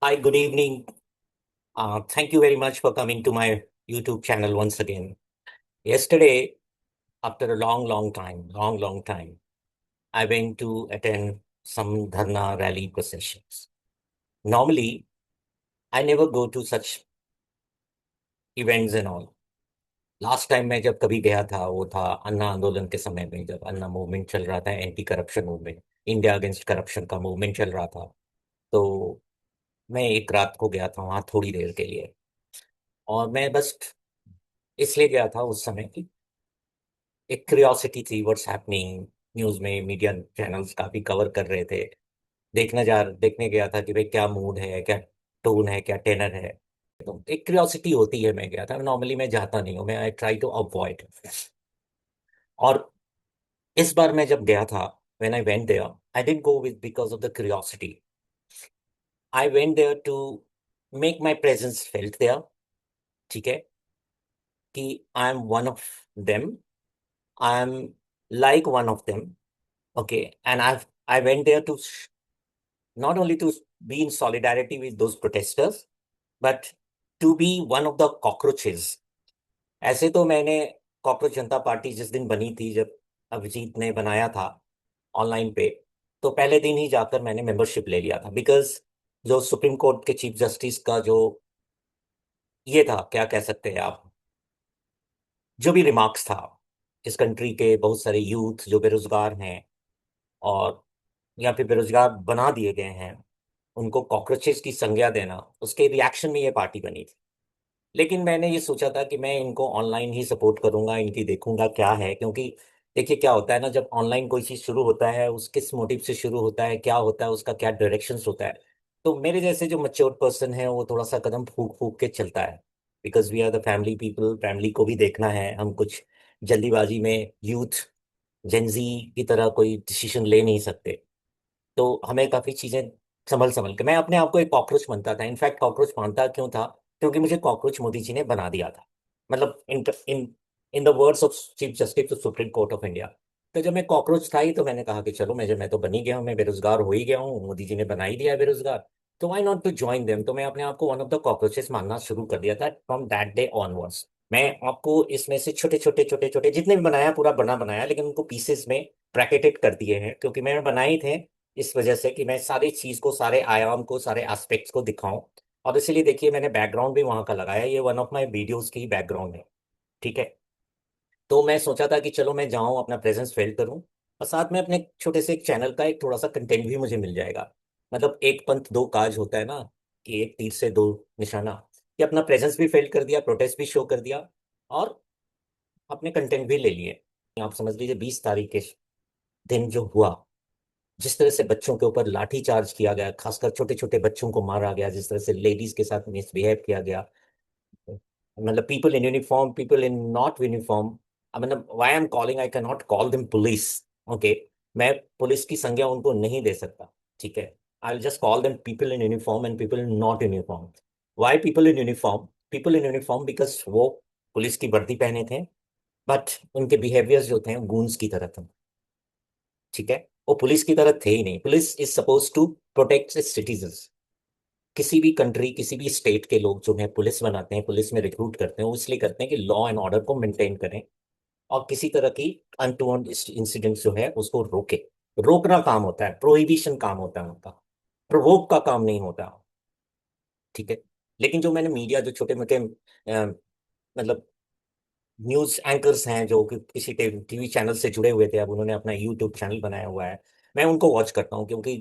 Hi, good evening. Thank you very much for coming to my YouTube channel once again. Yesterday, after a long time, I went to attend some Dharna rally processions. Normally, I never go to such events and all. Last time मैं जब कभी गया था वो था अन्ना आंदोलन के समय में, जब अन्ना मूवमेंट चल रहा था, anti corruption movement, India against corruption का मूवमेंट चल रहा था। तो मैं एक रात को गया था वहाँ थोड़ी देर के लिए। और मैं बस इसलिए गया था उस समय कि एक क्यूरियोसिटी थी, व्हाट्स हैपनिंग। न्यूज में मीडिया चैनल्स काफी कवर कर रहे थे। देखने गया था कि भाई क्या मूड है, क्या टोन है, क्या टेनर है। तो एक क्यूरियोसिटी होती है, मैं गया था। नॉर्मली मैं जाता नहीं हूँ, मैं आई ट्राई टू अवॉइड। और इस बार मैं जब गया था, when I went there, I didn't go with because of the curiosity. I went there to make my presence felt there. ठीक है, कि I am one of them, I am like one of them. Okay, and I went there to not only to be in solidarity with those protesters, but to be one of the cockroaches. ऐसे तो मैंने cockroach जनता party जिस दिन बनी थी, जब अभिजीत ने बनाया था ऑनलाइन पे, तो पहले दिन ही जाकर मैंने मेंबरशिप ले लिया था। बिकॉज जो सुप्रीम कोर्ट के चीफ जस्टिस का जो ये था, क्या कह सकते हैं आप, जो भी रिमार्क्स था, इस कंट्री के बहुत सारे यूथ जो बेरोजगार हैं और या फिर बेरोजगार बना दिए गए हैं, उनको कॉकरोचेस की संज्ञा देना, उसके रिएक्शन में ये पार्टी बनी थी। लेकिन मैंने ये सोचा था कि मैं इनको ऑनलाइन ही सपोर्ट करूंगा, इनकी देखूंगा क्या है। क्योंकि देखिए क्या होता है ना, जब ऑनलाइन कोई चीज शुरू होता है, उस किस मोटिव से शुरू होता है, क्या होता है, उसका क्या डायरेक्शंस होता है। तो मेरे जैसे जो मैच्योर पर्सन है वो थोड़ा सा कदम फूक फूक के चलता है। Because we are the family people, family को भी देखना है। हम कुछ जल्दीबाजी में यूथ जेंजी की तरह कोई डिसीजन ले नहीं सकते। तो हमें काफी चीजें संभल संभल के, मैं अपने आप को एक कॉकरोच मानता था। इनफैक्ट कॉकरोच मानता क्यों था? क्योंकि मुझे कॉकरोच मोदी जी ने बना दिया था। मतलब in in in the words of chief justice of supreme court of India. तो जब मैं कॉकरोच था ही, तो मैंने कहा कि चलो, मैं तो बन ही गया हूँ, मैं बेरोजगार हो ही गया हूँ, मोदी जी ने बना ही दिया है बेरोजगार, तो why not to join them. तो मैं अपने आप को वन ऑफ द कॉकरोचेस मानना शुरू कर दिया था फ्रॉम दैट डे ऑनवर्ड्स। मैं आपको इसमें से छोटे छोटे जितने भी बनाया, पूरा बना बनाया, लेकिन उनको पीसेस में ब्रैकेटेड कर दिए हैं, क्योंकि मैंने बनाए ही थे इस वजह से कि मैं सारी चीज को, सारे आयाम को, सारे एस्पेक्ट्स को दिखाऊं। और इसीलिए देखिए, मैंने बैकग्राउंड भी वहां का लगाया, ये वन ऑफ माय वीडियोस की बैकग्राउंड है। ठीक है। तो मैं सोचा था कि चलो मैं जाऊं, अपना प्रेजेंस फील करूं, और साथ में अपने छोटे से एक चैनल का एक थोड़ा सा कंटेंट भी मुझे मिल जाएगा। मतलब एक पंथ दो काज होता है ना, कि एक तीर से दो निशाना। कि अपना प्रेजेंस भी फील कर दिया, प्रोटेस्ट भी शो कर दिया, और अपने कंटेंट भी ले लिए। आप समझ लीजिए 20 तारीख के दिन जो हुआ, जिस तरह से बच्चों के ऊपर लाठी चार्ज किया गया, खासकर छोटे छोटे बच्चों को मारा गया, जिस तरह से लेडीज के साथ मिसबिहेव किया गया, मतलब people in uniform, people in not uniform, मतलब why I am calling, I can not call them police. Okay, मैं पुलिस की संज्ञा उनको नहीं दे सकता। ठीक है, I will just call them people in uniform and people in not uniform. Why people in uniform? People in uniform because वो पुलिस की वर्दी पहने थे, बट उनके बिहेवियर्स जो थे गूंस की तरह थे। ठीक है, वो पुलिस की तरह थे ही नहीं। Police is suppose to protect its citizens. किसी भी कंट्री, किसी भी स्टेट के लोग जो है पुलिस बनाते हैं, पुलिस में रिक्रूट करते हैं, वो इसलिए करते हैं कि लॉ एंड ऑर्डर को मेंटेन करें, और किसी तरह की अनटोवर्ड इंसिडेंट जो है उसको रोके। रोकना काम होता है, प्रोहिबिशन काम होता है उनका, प्रोवोक का काम नहीं होता। ठीक है। लेकिन जो मैंने मीडिया, जो छोटे मोटे मतलब न्यूज एंकर्स हैं जो कि किसी टीवी चैनल से जुड़े हुए थे, अब उन्होंने अपना यूट्यूब चैनल बनाया हुआ है, मैं उनको वॉच करता हूँ। क्योंकि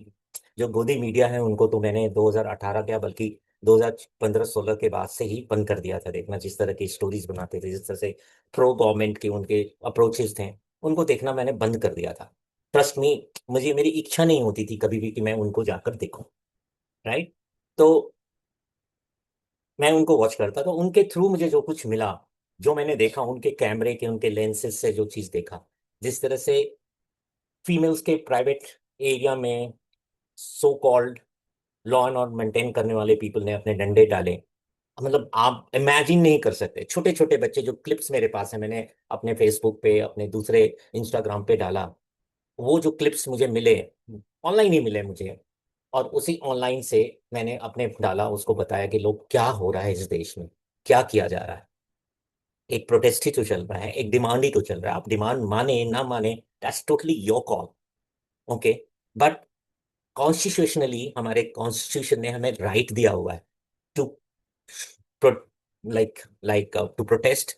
जो गोदी मीडिया है उनको तो मैंने 2018, क्या बल्कि 2015-16 के बाद से ही बंद कर दिया था देखना। जिस तरह की स्टोरीज बनाते थे, जिस तरह से प्रो गवर्नमेंट के उनके अप्रोचेस थे, उनको देखना मैंने बंद कर दिया था। ट्रस्ट मी, मुझे, मेरी इच्छा नहीं होती थी कभी भी कि मैं उनको जाकर देखूं। राइट। तो मैं उनको वॉच करता, तो उनके थ्रू मुझे जो कुछ मिला, जो मैंने देखा, उनके कैमरे के, उनके लेंसेज से जो चीज देखा, जिस तरह से फीमेल्स के प्राइवेट एरिया में so called law and order maintain करने वाले पीपल ने अपने डंडे डाले, मतलब आप इमेजिन नहीं कर सकते। छोटे छोटे बच्चे, जो क्लिप्स मेरे पास है, मैंने अपने फेसबुक पे, अपने दूसरे इंस्टाग्राम पे डाला, वो जो क्लिप्स मुझे मिले, ऑनलाइन ही मिले मुझे, और उसी ऑनलाइन से मैंने अपने डाला, उसको बताया कि लोग क्या हो रहा है इस देश में, क्या किया जा रहा है। एक प्रोटेस्ट ही तो चल रहा है, एक डिमांड ही तो चल रहा है। आप डिमांड माने ना माने, that's totally your call. Okay, but constitutionally हमारे कॉन्स्टिट्यूशन ने हमें राइट दिया हुआ है to like to protest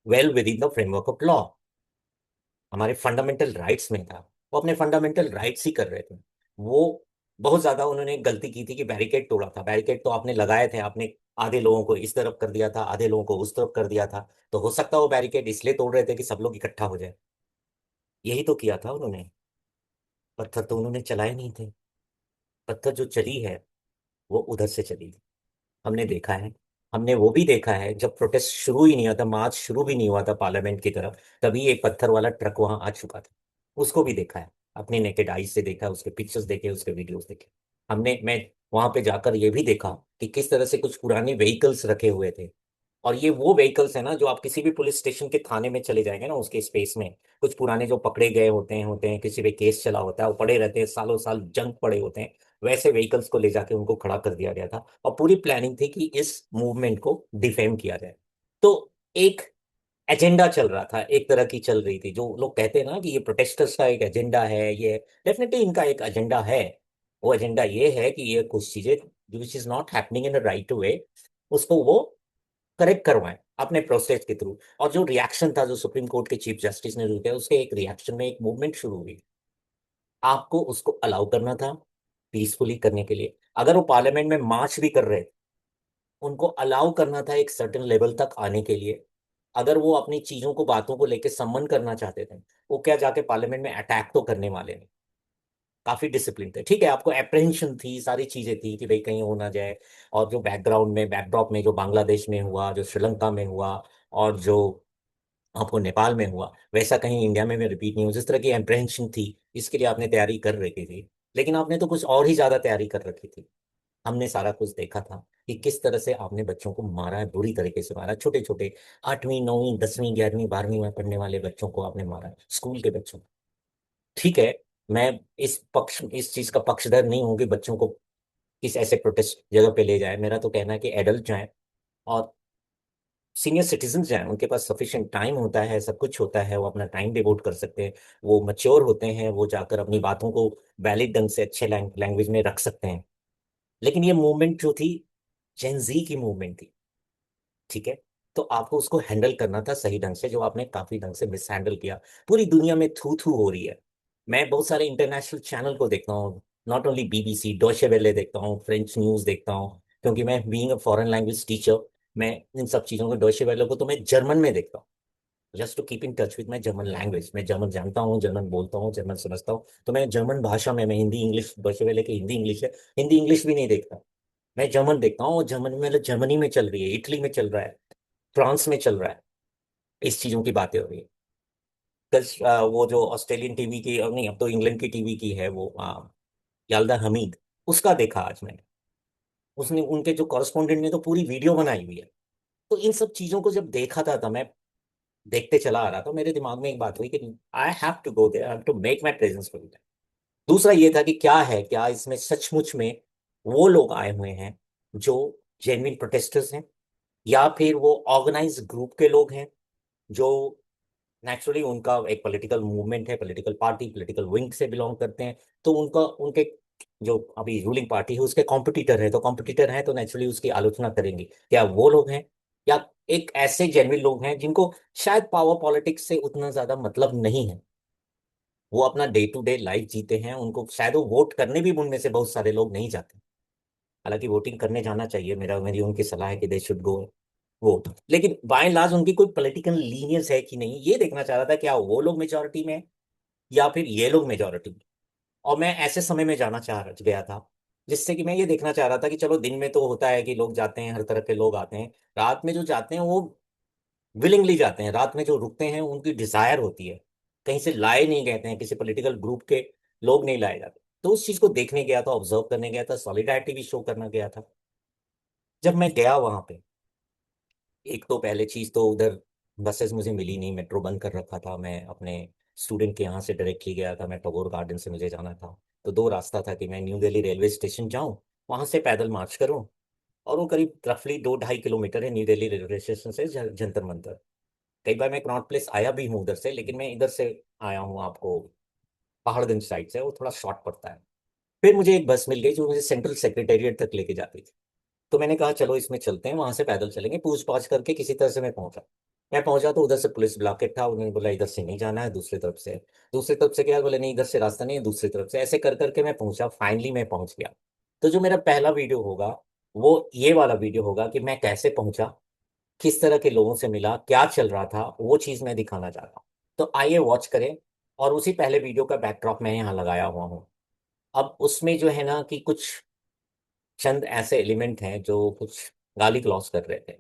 well within the framework of law. हमारे फंडामेंटल राइट्स में था, वो अपने फंडामेंटल राइट्स ही कर रहे थे। वो बहुत ज्यादा उन्होंने गलती की थी कि बैरिकेड तोड़ा था। बैरिकेड तो आपने लगाए थे, आपने आधे लोगों को इस तरफ कर दिया था, आधे लोगों को उस तरफ कर दिया था। तो हो सकता है वो बैरिकेड इसलिए तोड़ रहे थे कि सब लोग इकट्ठा हो जाए। यही तो किया था उन्होंने। पत्थर तो उन्होंने चलाए नहीं थे। पत्थर जो चली है वो उधर से चली। हमने देखा है। हमने वो भी देखा है जब प्रोटेस्ट शुरू ही नहीं हुआ था, मार्च शुरू भी नहीं हुआ था पार्लियामेंट की तरफ, तभी एक पत्थर वाला ट्रक वहां आ चुका था। उसको भी देखा है, अपने नेकेड आईज से देखा, उसके पिक्चर्स देखे, उसके वीडियोस देखे। मैं वहां पे जाकर ये भी देखा कि किस तरह से कुछ पुराने व्हीकल्स रखे हुए थे। और ये वो व्हीकल्स है ना, जो आप किसी भी पुलिस स्टेशन के थाने में चले जाएंगे ना, उसके स्पेस में कुछ पुराने जो पकड़े गए होते हैं, किसी पे केस चला होता है, वो पड़े रहते हैं, सालों साल जंग पड़े होते हैं। वैसे व्हीकल्स को ले जाके उनको खड़ा कर दिया गया था, और पूरी प्लानिंग थी कि इस मूवमेंट को डिफेम किया जाए। तो एक एजेंडा चल रहा था, एक तरह की चल रही थी। जो लोग कहते हैं ना कि ये प्रोटेस्टर्स का एक एजेंडा है, ये डेफिनेटली इनका एक एजेंडा है। वो एजेंडा ये है कि ये कुछ चीजें which is not happening in a right way, उसको वो करेक्ट करवाएं अपने प्रोसेस के थ्रू। और जो रिएक्शन था, जो सुप्रीम कोर्ट के चीफ जस्टिस ने जो किया, उसके एक रिएक्शन में एक मूवमेंट शुरू हुई। आपको उसको अलाउ करना था पीसफुली करने के लिए। अगर वो पार्लियामेंट में मार्च भी कर रहे, उनको अलाउ करना था एक सर्टेन लेवल तक आने के लिए। अगर वो अपनी चीजों को, बातों को लेके सम्मन करना चाहते थे, वो क्या जाके पार्लियामेंट में अटैक तो करने वाले नहीं। काफी डिसिप्लिन थे। ठीक है, आपको अप्रहेंशन थी, सारी चीजें थी कि भाई कहीं हो ना जाए। और जो बैकग्राउंड में, बैकड्रॉप में, जो बांग्लादेश में हुआ, जो श्रीलंका में हुआ, और जो आपको नेपाल में हुआ, वैसा कहीं इंडिया में भी रिपीट नहीं हो, जिस तरह की अप्रहेंशन थी, इसके लिए आपने तैयारी कर रखी थी। लेकिन आपने तो कुछ और ही ज्यादा तैयारी कर रखी थी। हमने सारा कुछ देखा था कि किस तरह से आपने बच्चों को मारा है, बुरी तरीके से मारा है। छोटे छोटे 8वीं 9वीं 10वीं 11वीं 12वीं में पढ़ने वाले बच्चों को आपने मारा है, स्कूल के बच्चों को। ठीक है, मैं इस चीज का पक्षधर नहीं हूं कि बच्चों को किस ऐसे प्रोटेस्ट जगह पे ले जाए। मेरा तो कहना है कि एडल्ट जाए और सीनियर सिटीजन जाएं, उनके पास सफिशिएंट टाइम होता है, सब कुछ होता है, वो अपना टाइम डिवोट कर सकते हैं। वो मच्योर होते हैं, वो जाकर अपनी बातों को वैलिड ढंग से अच्छे लैंग्वेज में रख सकते हैं। लेकिन ये मूवमेंट जो थी, जेनजी की मूवमेंट थी। ठीक है, तो आपको उसको हैंडल करना था सही ढंग से, जो आपने काफी ढंग से मिस हैंडल किया। पूरी दुनिया में थू थू हो रही है। मैं बहुत सारे इंटरनेशनल चैनल को देखता हूँ, नॉट ओनली बीबीसी, डॉचे वेले देखता हूँ, फ्रेंच न्यूज देखता हूँ, क्योंकि मैं being a foreign language teacher, मैं इन सब चीज़ों को, डॉचे वेले को तो मैं जर्मन में देखता हूँ, just to keep in touch with my German language. मैं जर्मन जानता हूँ, जर्मन बोलता हूँ, जर्मन समझता हूँ। तो मैं जर्मन भाषा में, मैं हिंदी इंग्लिश, डॉचे वेले की हिंदी इंग्लिश है, हिंदी इंग्लिश भी नहीं देखता। मैं जर्मन देखता हूँ, और जर्मन में, मतलब जर्मनी में चल रही है, इटली में चल रहा है, फ्रांस में चल रहा है, इस चीजों की बातें हो रही है। वो जो ऑस्ट्रेलियन टीवी की, नहीं, अब तो इंग्लैंड की टीवी की है वो, याल्दा हमीद, उसका देखा आज मैंने। उसने, उनके जो कॉरेस्पॉन्डेंट ने तो पूरी वीडियो बनाई हुई है। तो इन सब चीजों को जब देखा था मैं देखते चला आ रहा था, मेरे दिमाग में एक बात हुई कि I have to go there, I have to make my presence for. दूसरा ये था कि क्या है, क्या इसमें सचमुच में वो लोग आए हुए हैं जो जेन्युइन प्रोटेस्टर्स हैं, या फिर वो ऑर्गेनाइज ग्रुप के लोग हैं, जो नेचुरली उनका एक पॉलिटिकल मूवमेंट है, पॉलिटिकल पार्टी, पॉलिटिकल विंग से बिलोंग करते हैं। तो उनका, उनके जो अभी रूलिंग पार्टी है उसके कॉम्पिटिटर है, तो कॉम्पिटिटर है तो नेचुरली उसकी आलोचना करेंगे। क्या वो लोग हैं, या एक ऐसे जेन्युइन लोग हैं जिनको शायद पावर पॉलिटिक्स से उतना ज्यादा मतलब नहीं है, वो अपना डे टू डे लाइफ जीते हैं, उनको शायद वो वोट करने भी उनमें से बहुत सारे लोग नहीं जाते। हालांकि वोटिंग करने जाना चाहिए, मेरी उनकी सलाह है कि दे शुड गो वोट। लेकिन बाय एंड लार्ज उनकी कोई पॉलिटिकल लीनियंस है कि नहीं, ये देखना चाह रहा था, क्या वो लोग मेजोरिटी में हैं, या फिर ये लोग मेजोरिटी में। और मैं ऐसे समय में जाना चाह गया था, जिससे कि मैं ये देखना चाह रहा था कि चलो दिन में तो होता है कि लोग जाते हैं, हर तरह के लोग आते हैं, रात में जो जाते हैं वो विलिंगली जाते हैं, रात में जो रुकते हैं उनकी डिजायर होती है, कहीं से लाए नहीं गए हैं, किसी पॉलिटिकल ग्रुप के लोग नहीं लाए जाते। तो उस चीज को देखने गया था, ऑब्जर्व करने गया था, सॉलिडारिटी भी शो करना गया था। जब मैं गया वहां पे, एक तो पहले चीज तो उधर बसेस मुझे मिली नहीं, मेट्रो बंद कर रखा था। मैं अपने स्टूडेंट के यहाँ से डायरेक्टली गया था, मैं टैगोर गार्डन से मुझे जाना था। तो दो रास्ता था कि मैं न्यू दिल्ली रेलवे स्टेशन जाऊं, वहां से पैदल मार्च करूं, और वो करीब रफली 2-2.5 किलोमीटर है न्यू दिल्ली रेलवे स्टेशन से जंतर मंतर। कई बार मैं कनॉट प्लेस आया भी हूँ उधर से, लेकिन मैं इधर से आया हूँ, आपको पहाड़गंज साइड से, वो थोड़ा शॉर्ट पड़ता है। फिर मुझे एक बस मिल गई जो मुझे सेंट्रल सेक्रेटेरिएट तक लेके जाती थी। तो मैंने कहा चलो इसमें चलते हैं, वहां से पैदल चलेंगे। पूछ पाछ करके किसी तरह से मैं पहुंचा तो उधर से पुलिस ब्लॉकेट था, उन्होंने बोला इधर से नहीं जाना है, दूसरी तरफ से। दूसरी तरफ से क्या, बोले नहीं इधर से रास्ता नहीं है, दूसरी तरफ से। ऐसे कर करके मैं पहुंचा, फाइनली मैं पहुंच गया। तो जो मेरा पहला वीडियो होगा वो ये वाला वीडियो होगा कि मैं कैसे पहुंचा, किस तरह के लोगों से मिला, क्या चल रहा था, वो चीज मैं दिखाना चाहता हूँ। तो आइए वॉच करें। और उसी पहले वीडियो का बैकड्रॉप मैं यहाँ लगाया हुआ हूँ। अब उसमें जो है ना कि कुछ चंद ऐसे एलिमेंट हैं जो कुछ गाली ग्लॉस कर रहे थे,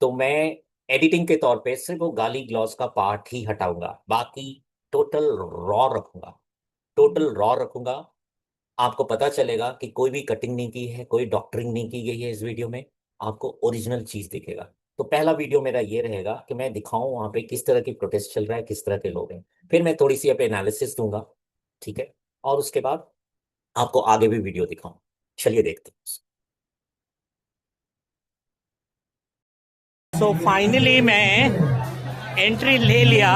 तो मैं एडिटिंग के तौर पे सिर्फ वो गाली ग्लॉस का पार्ट ही हटाऊंगा, बाकी टोटल रॉ रखूंगा, टोटल रॉ रखूंगा। आपको पता चलेगा कि कोई भी कटिंग नहीं की है, कोई डॉक्टरिंग नहीं की गई है इस वीडियो में। आपको ओरिजिनल चीज दिखेगा। तो पहला वीडियो मेरा ये रहेगा कि मैं दिखाऊं वहां पे किस तरह की प्रोटेस्ट चल रहा है, किस तरह के लोग हैं। फिर मैं थोड़ी सी अब एनालिसिस दूंगा, ठीक है, और उसके बाद आपको आगे भी वीडियो दिखाऊं। चलिए देखते हैं। सो फाइनली मैं एंट्री ले लिया।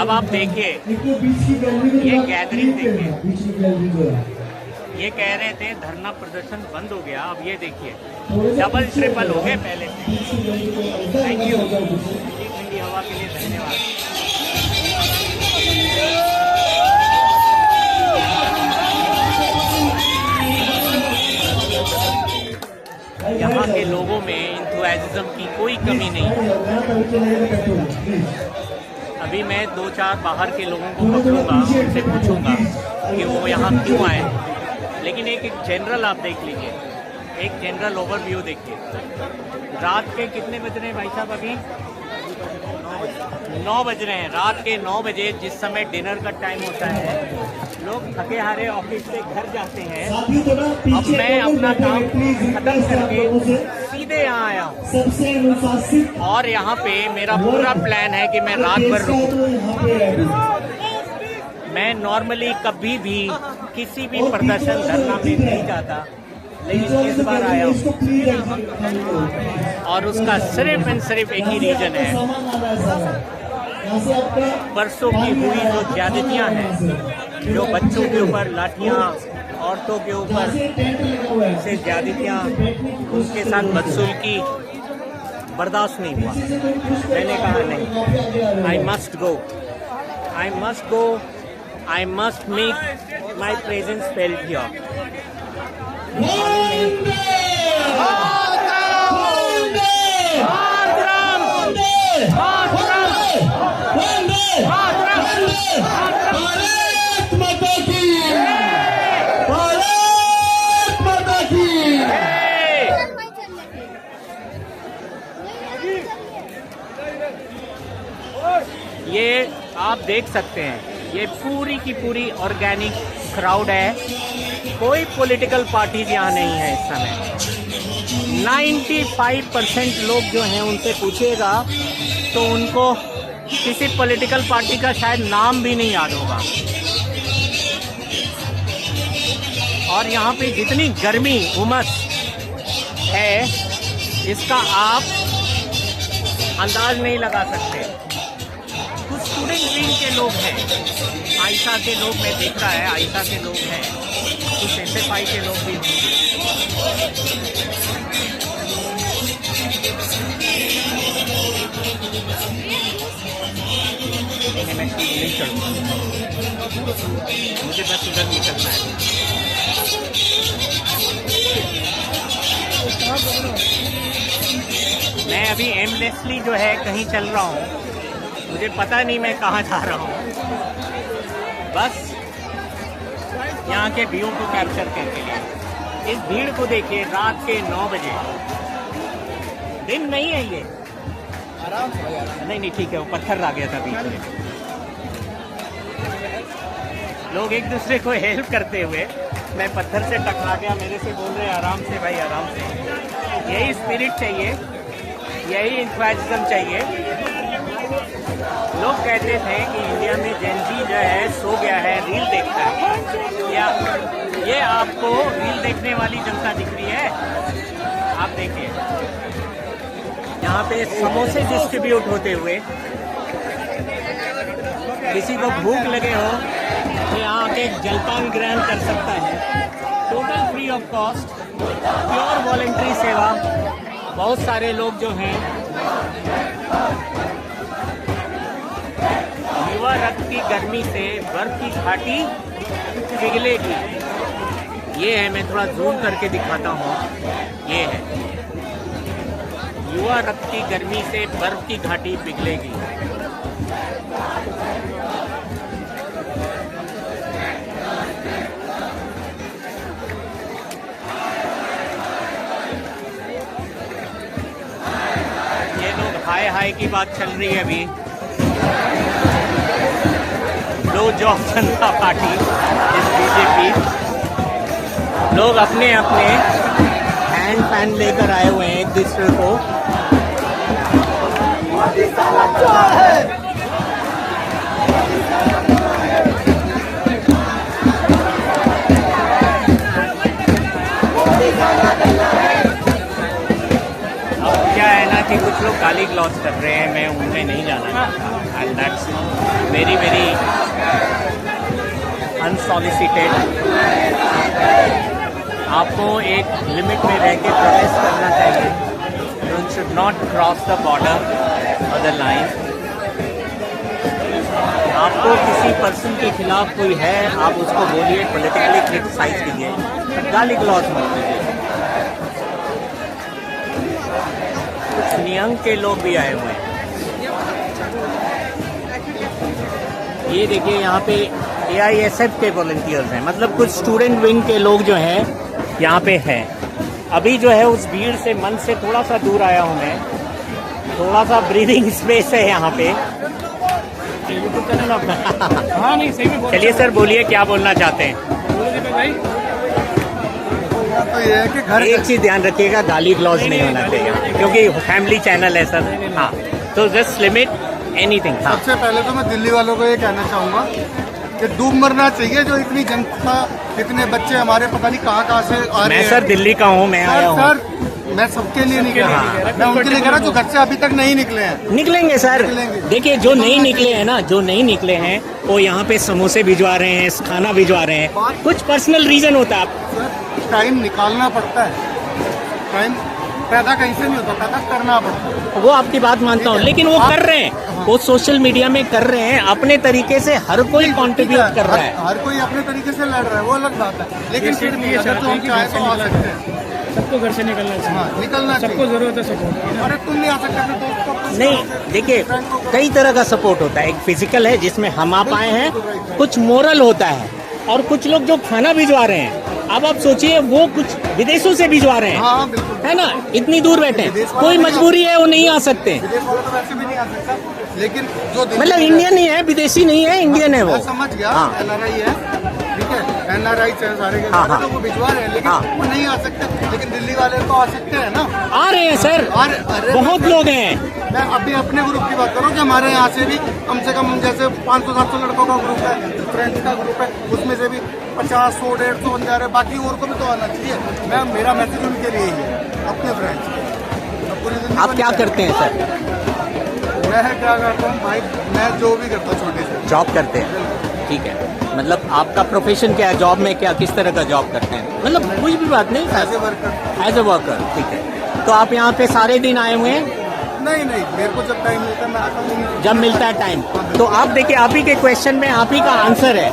अब आप देखिए, ये गैदरिंग देखिए। ये कह रहे थे धरना प्रदर्शन बंद हो गया, अब ये देखिए डबल ट्रिपल हो गए पहले से। थैंक यू ठंडी हवा के लिए, धन्यवाद। यहाँ के लोगों में इंथुसियाज्म की कोई कमी नहीं। अभी मैं 2-4 बाहर के लोगों को पकड़ूंगा, उनसे पूछूंगा कि वो यहाँ क्यों आए। लेकिन एक जनरल आप देख लीजिए, एक जनरल ओवरव्यू देखिए। रात के कितने बज रहे हैं भाई साहब? अभी 9 बज रहे हैं। रात के 9 बजे, जिस समय डिनर का टाइम होता है, लोग थके हारे ऑफिस से घर जाते हैं। अब मैं अपना काम खत्म करके सीधे यहाँ आया हूँ, और यहाँ पे मेरा पूरा प्लान है कि मैं रात भर रुकूं। मैं नॉर्मली कभी भी किसी भी प्रदर्शन धरना में नहीं जाता, लेकिन इस बार आया हूँ, और उसका सिर्फ एंड सिर्फ एक ही रीजन है। परसों की हुई जो ज्यादतियाँ हैं, जो बच्चों के ऊपर लाठियाँ, औरतों के ऊपर से ज्यादतियाँ, उसके साथ बदसलूकी बर्दाश्त नहीं हुआ। मैंने कहा नहीं, I must go, I must go, I must make my presence felt here. ये आप देख सकते हैं, ये पूरी की पूरी ऑर्गेनिक क्राउड है। कोई पॉलिटिकल पार्टीज यहाँ नहीं है इस समय। 95% लोग जो हैं, उनसे पूछिएगा तो उनको किसी पॉलिटिकल पार्टी का शायद नाम भी नहीं याद होगा। और यहाँ पे जितनी गर्मी उमस है, इसका आप अंदाज नहीं लगा सकते। कुछ स्टूडेंट विंग के लोग हैं, आयशा के लोग मैं देख रहा है, आयशा के लोग हैं, कुछ SFI के लोग भी हैं। मैं नहीं चलूँगा, मुझे बस उधर निकलना है। मैं अभी एमलेसली जो है कहीं चल रहा हूँ, मुझे पता नहीं मैं कहाँ जा रहा हूँ। बस यहाँ के व्यू को कैप्चर करने के लिए। इस भीड़ को देखिए, रात के 9 बजे, दिन नहीं है ये, आराम से। नहीं ठीक है, वो पत्थर आ गया था बीच में। लोग एक दूसरे को हेल्प करते हुए, मैं पत्थर से टकरा गया, मेरे से बोल रहे आराम से भाई, आराम से। यही स्पिरिट चाहिए, यही इंथुसियाज्म चाहिए। लोग कहते थे कि इंडिया में जेनजी जो है सो गया है, रील देखता है। या ये आपको रील देखने वाली जनता दिख रही है? आप देखिए यहाँ पे समोसे डिस्ट्रीब्यूट होते हुए। किसी को भूख लगे हो तो यहाँ आके जलपान ग्रहण कर सकता है, total free of cost, pure voluntary सेवा। बहुत सारे लोग जो हैं युवा रक्त की गर्मी से बर्फ की घाटी पिघलेगी। ये है, मैं थोड़ा जूम करके दिखाता हूँ। ये है युवा रक्त की गर्मी से बर्फ की घाटी पिघलेगी। ये लोग हाय हाय की बात चल रही है अभी। लो जॉब जनता पार्टी इस बीजेपी, लोग अपने अपने हैंड पैन लेकर आए हुए हैं एक दूसरे को। अब क्या है ना कि कुछ लोग गाली ग्लॉस कर रहे हैं, मैं उनमें नहीं जाना चाहता। And that's very very unsolicited. आपको एक लिमिट में रह के प्रोटेस्ट करना चाहिए। You should not cross the border और द लाइन। आपको किसी पर्सन के खिलाफ कोई है, आप उसको बोलिए, पॉलिटिकली क्रिटिसाइज कीजिए, गाली ग्लॉस मत कीजिए। कुछ नियंग के लोग भी आए हुए हैं। ये देखिए यहाँ पे AISF के वॉलंटियर्स हैं, मतलब कुछ स्टूडेंट विंग के लोग जो हैं यहाँ पे हैं। अभी जो है उस भीड़ से, मन से थोड़ा सा दूर आया हूँ मैं। थोड़ा सा ब्रीदिंग स्पेस है यहाँ पे। यूट्यूब चैनल अपना। हाँ नहीं सही में। चलिए सर बोलिए, क्या बोलना चाहते हैं? भाई तो ये है कि घर एक चीज ध्यान रखिएगा, गाली ग्लॉज नहीं होना चाहिए क्योंकि फैमिली चैनल है सर। हाँ तो जस्ट लिमिट एनीथिंग। सबसे पहले तो मैं दिल्ली वालों को ये कहना चाहूँगा कि डूब मरना चाहिए। जो इतनी जनता, इतने बच्चे हमारे पता नहीं कहाँ से आ रहे हैं। मैं सर दिल्ली का हूँ, मैं आया हूँ। सर मैं सबके लिए नहीं कह रहा, मैं उनके लिए कह रहा जो घर से अभी तक नहीं निकले हैं। निकलेंगे सर। देखिए जो नहीं निकले हैं ना, जो नहीं निकले हैं वो यहाँ पे समोसे भिजवा रहे हैं, खाना भिजवा रहे हैं। कुछ पर्सनल रीजन होता है। सर टाइम निकालना पड़ता है, टाइम पैदा कहीं से नहीं होता, पैदा करना पड़ता है। वो आपकी बात मानता हूँ, लेकिन वो कर रहे हैं, वो सोशल मीडिया में कर रहे हैं अपने तरीके से। हर कोई कंट्रीब्यूट कर रहा है, हर कोई अपने तरीके से लड़ रहा है, वो अलग बात है। लेकिन फिर भी अगर तो हम चाहे तो आ सकते हैं। सबको घर से निकलना चाहिए। हाँ निकलना चाहिए, सबको जरूरत है सपोर्ट। अरे तुम नहीं आ सकते अपने दोस्त को नहीं। देखिए कई तरह का सपोर्ट होता है। एक फिजिकल है जिसमें हम आप आए हैं, कुछ मोरल होता है, और कुछ लोग जो खाना भिजवा रहे हैं। अब आप सोचिए वो कुछ विदेशों से भिजवा रहे हैं। हाँ बिल्कुल, है ना, इतनी दूर बैठे हैं, कोई मजबूरी है वो नहीं आ सकते। विदेश वाले तो वैसे भी नहीं आ सकता, लेकिन जो मतलब इंडियन ही है, विदेशी नहीं है, इंडियन है वो। मैं समझ गया। हाँ। NRI है, ठीक है, NRI है सारे के हाँ, सारे, हाँ। तो वो भिजवा रहे हैं, लेकिन हाँ। वो नहीं आ सकते। लेकिन दिल्ली वाले तो आ सकते हैं ना, आ रहे हैं सर, अरे बहुत लोग हैं। मैं अभी अपने ग्रुप की बात करूँ कि हमारे यहाँ से भी कम से कम जैसे 500-700 लड़कों का ग्रुप है, फ्रेंड्स का ग्रुप है, उसमें से भी 50, 100, 150 बन जा रहे हैं। बाकी और को भी तो आना चाहिए। मेरा मैसेज उनके लिए ही है, अपने फ्रेंड्स। आप क्या करते हैं सर? मैं क्या करता हूँ भाई, मैं जो भी करता हूँ छोटे से जॉब करते हैं, ठीक है। मतलब आपका प्रोफेशन क्या है? जॉब में क्या, किस तरह का जॉब करते हैं? मतलब कोई भी बात नहीं, as a worker. As a worker, ठीक है। तो आप यहाँ पे सारे दिन आए हुए हैं? नहीं, मेरे को जब टाइम मिलता है मैं आता हूँ। जब मिलता है टाइम। तो आप देखिए, आप ही के क्वेश्चन में आप ही का आंसर है।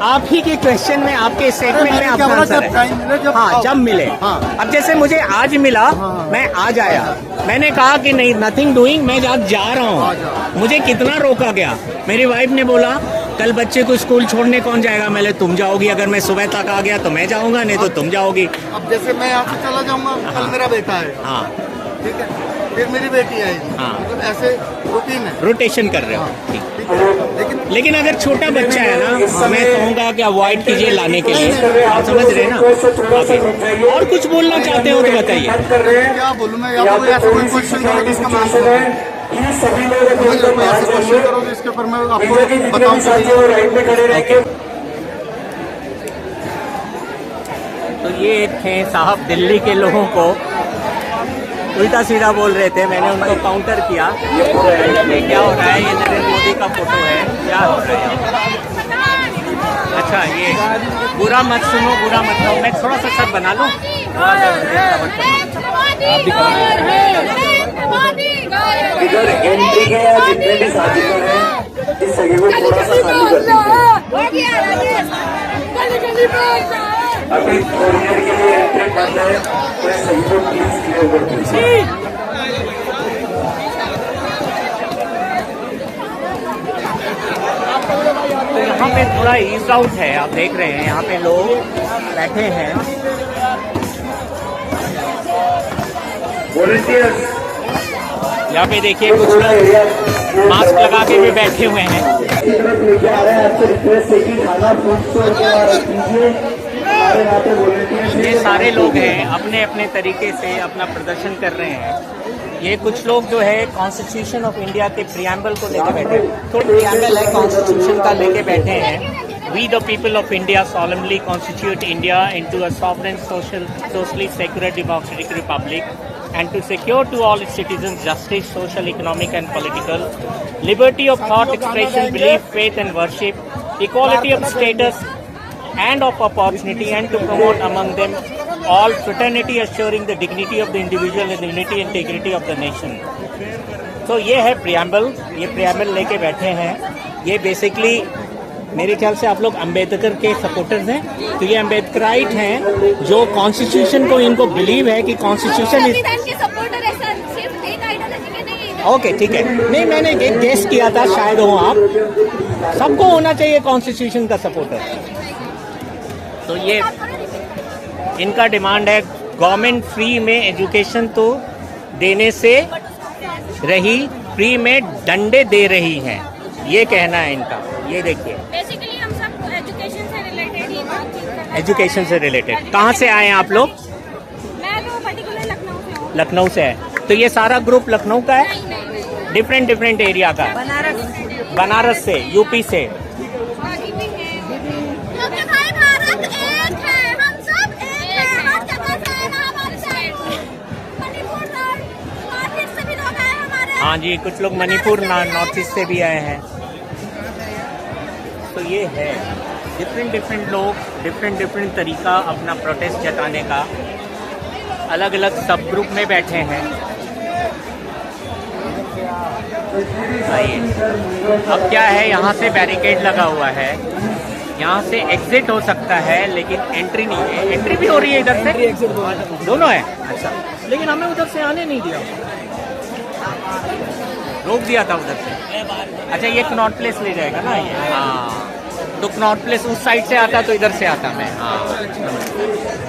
आप ही के क्वेश्चन में, आपके स्टेटमेंट में आपका आंसर है। हाँ, जब मिले। हाँ। अब जैसे मुझे आज मिला, मैं आज आया, मैंने कहा कि नहीं, नथिंग डूइंग, मैं आज जा रहा हूँ। मुझे कितना रोका गया। मेरी वाइफ ने बोला कल बच्चे को स्कूल छोड़ने कौन जाएगा? मैंने, तुम जाओगी। अगर मैं सुबह तक आ गया तो मैं जाऊंगा, नहीं तो तुम जाओगी। अब जैसे मैं यहाँ से चला जाऊंगा, कल मेरा बेटा है, हाँ ठीक है, फिर मेरी बेटी आएगी। हाँ। मतलब ऐसे रूटीन है, रोटेशन कर रहे हो, ठीक। ठीक है। लेकिन अगर छोटा बच्चा है ना, मैं कहूँगा कि अवॉइड कीजिए लाने के लिए। आप समझ रहे हैं ना? काफी। और कुछ बोलना चाहते हो तो बताइए। क्या बोलूँ मैं, या तो ऐसा कोई क्वेश्चन करो जिसका मैं आंसर ये सभी लोग अपने मुझे कोई ऐसे क्वेश्चन करो तो इसके ऊपर मैं आपको बताऊँ। राइट में खड़े रह के तो ये थे साहब दिल्ली के लोगों को उल्टा सीधा बोल रहे थे, मैंने उनको काउंटर किया। ये क्या हो रहा है, ये नरेंद्र मोदी का फोटो है, क्या हो रहा है? अच्छा, ये बुरा मत सुनो, बुरा मत लो, मैं थोड़ा सा सब बना लूँ। इधर एंट्री के या जितने भी साथीगण हैं इस जगह को थोड़ा सा खाली कर दीजिए। अभी थोड़ी देर के लिए एंट्री बंद है, तो इस सही को प्लीज क्लियर कर दीजिए। तो यहाँ पे थोड़ा ईज आउट है, आप देख रहे हैं यहाँ पे लोग बैठे हैं। वॉलंटियर्स यहाँ पे देखिए कुछ लोग मास्क लगा के भी बैठे हुए हैं। की तरफ लेके आ रहे हैं, आपसे रिक्वेस्ट है कि खाना फूड स्टोर के बाहर कीजिए। हमारे यहाँ पे वॉलंटियर्स ये सारे लोग हैं, अपने अपने तरीके से अपना प्रदर्शन कर रहे हैं। ये कुछ लोग जो है कॉन्स्टिट्यूशन ऑफ इंडिया के प्रियम्बल को लेके बैठे हैं। तो प्रियम्बल है कॉन्स्टिट्यूशन का, लेके बैठे हैं। We the people of India solemnly constitute India into a sovereign, socially secular, democratic republic, and to secure to all its citizens justice, social, economic, and political, liberty of thought, expression, belief, faith, and worship, equality of status and of opportunity, and to promote among them all fraternity, assuring the dignity of the individual and the unity and integrity of the nation. तो ये है preamble, ये preamble लेके बैठे हैं। ये basically मेरे ख्याल से आप लोग अंबेडकर के सपोर्टर्स हैं। तो ये अंबेडकराइट हैं जो कॉन्स्टिट्यूशन को, इनको बिलीव है कि कॉन्स्टिट्यूशन इज ओके, ठीक है। नहीं, मैंने एक गेस किया था, शायद हो आप। सबको होना चाहिए कॉन्स्टिट्यूशन का सपोर्टर। तो ये इनका डिमांड है, गवर्नमेंट फ्री में एजुकेशन तो देने से रही, फ्री में डंडे दे रही है, ये कहना है इनका। ये देखिए, बेसिकली हम सब एजुकेशन से रिलेटेड ही बातचीत कर रहे हैं। एजुकेशन से रिलेटेड। कहाँ से आए हैं आप लोग? मैं तो पर्टिकुलर लखनऊ से हूँ। लखनऊ से है। तो ये सारा ग्रुप लखनऊ का है? नहीं। डिफरेंट डिफरेंट एरिया का? बनारस से, यूपी से। आगे भी है। क्योंकि भाई भारत एक है, हम सब एक हैं, हर जगह से हैं, हमारे साथ। मणिपुर नॉर्थ ईस्ट से भी लोग आए हमारे। हाँ जी, कुछ लोग मणिपुर नॉर्थ ईस्ट से भी आए हैं। तो ये है डिफरेंट डिफरेंट लोग, डिफरेंट डिफरेंट तरीका अपना प्रोटेस्ट जताने का, अलग अलग सब ग्रुप में बैठे हैं। आइए, अब क्या है, यहाँ से बैरिकेड लगा हुआ है, यहाँ से एग्जिट हो सकता है लेकिन एंट्री नहीं है। एंट्री भी हो रही है इधर से, दोनों है। अच्छा, लेकिन हमें उधर से आने नहीं दिया, रोक दिया था उधर से। अच्छा, ये कनॉट प्लेस ले जाएगा ना ये? हाँ, तो कनॉट प्लेस उस साइड से आता तो इधर से आता मैं। हाँ,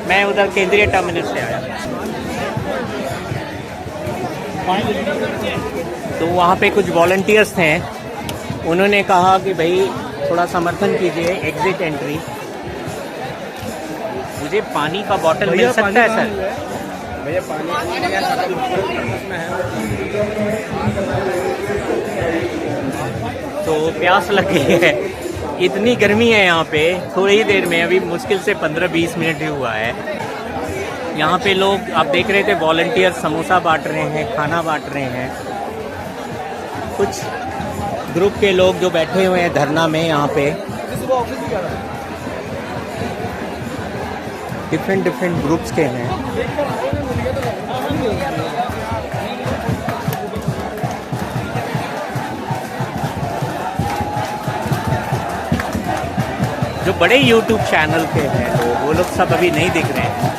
मैं उधर केंद्रीय टर्मिनल से आया। तो वहाँ पे कुछ वॉलंटियर्स थे, उन्होंने कहा कि भाई थोड़ा समर्थन कीजिए, एग्जिट एंट्री। मुझे पानी का बॉटल मिल सकता है सर? भैया पानी तो प्यास लग गई है, इतनी गर्मी है यहाँ पे। थोड़ी ही देर में, अभी मुश्किल से 15-20 मिनट ही हुआ है। यहाँ पे लोग, आप देख रहे थे, वॉलंटियर समोसा बांट रहे हैं, खाना बांट रहे हैं। कुछ ग्रुप के लोग जो बैठे हुए हैं धरना में, यहाँ पे डिफरेंट डिफरेंट ग्रुप्स के हैं। जो बड़े YouTube चैनल के हैं लोग, वो लोग सब अभी नहीं दिख रहे हैं।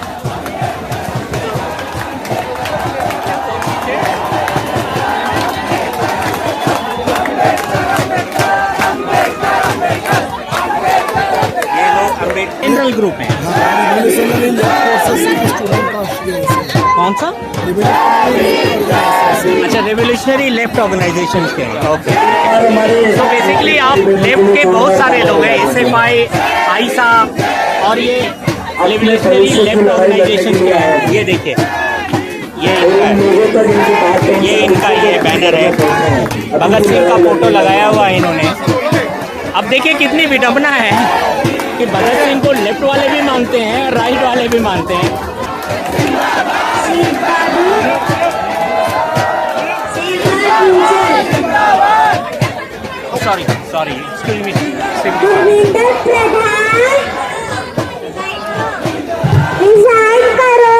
ये लोग अम्बेडकर ग्रुप हैं। कौन सा? अच्छा, रेवोल्यूशनरी लेफ्ट ऑर्गेनाइजेशन के हैं। ओके, तो बेसिकली आप लेफ्ट के बहुत सारे लोग हैं, SFI, आईसा, और ये रेवोल्यूशनरी लेफ्ट ऑर्गेनाइजेशन के हैं। ये देखिए, ये ये इनका ये बैनर है, भगत सिंह का फोटो लगाया हुआ है इन्होंने। अब देखिए कितनी विडंबना है कि भगत सिंह को लेफ्ट वाले भी मानते हैं, राइट वाले भी मानते हैं। Sorry excuse me. Gurvinder Pradhan resign करो,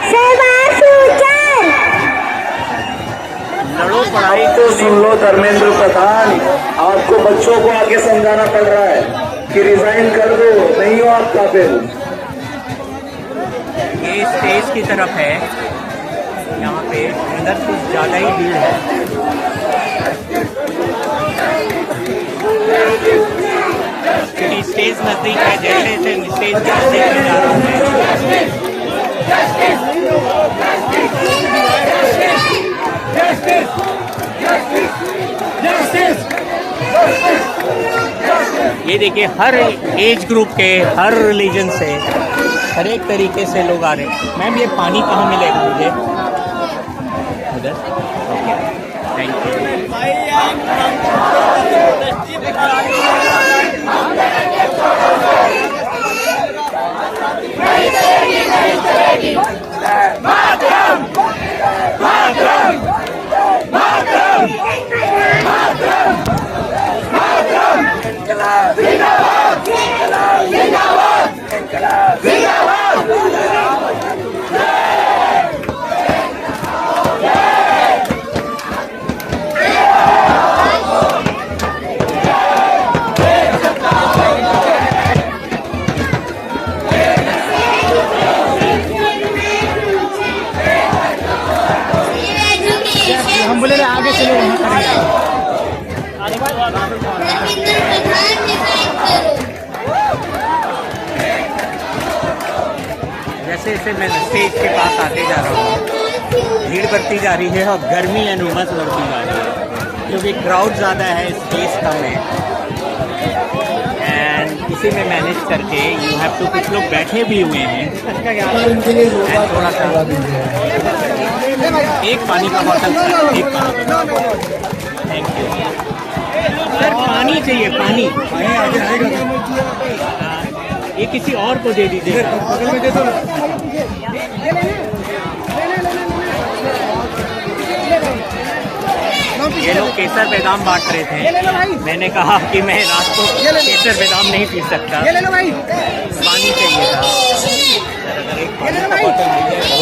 सेवा फ्यूचर। लड़ो पढ़ाई तो सुन लो धर्मेंद्र प्रधान, आपको बच्चों को आगे समझाना पड़ रहा है कि रिजाइन कर दो, नहीं हो आप काबिल। ये स्टेज की तरफ है, यहाँ पे अंदर कुछ ज़्यादा ही भीड़ है। क्योंकि स्टेज नजदीक है, जैसे जैसे स्टेज के नजदीक में जा रहा हूँ ये देखिए हर एज ग्रुप के, हर रिलीजन से, हर एक तरीके से लोग आ रहे हैं। मैम ये पानी कहाँ मिलेगा मुझे? उधर, ओके, थैंक यू। हम बोले आगे चलो, वहाँ करेंगे। जैसे जैसे मैं स्टेज के पास आते जा रहा हूँ, भीड़ बढ़ती जा रही है और गर्मी एंड उमस बढ़ती जा रही है, क्योंकि क्राउड ज़्यादा है, स्पेस कम है। एंड इसी में मैनेज करके यू हैव टू, कुछ लोग बैठे भी हुए हैं। एंड थोड़ा सा एक पानी का बॉटल, एक पानी, थैंक यू सर। पानी चाहिए, पानी। ये किसी और को दे दीजिए। ये लोग केसर बादाम बांट रहे थे, मैंने कहा कि मैं रात को केसर बादाम नहीं पी सकता, पानी चाहिए था। अगर एक पानी का बोतल मिल जाए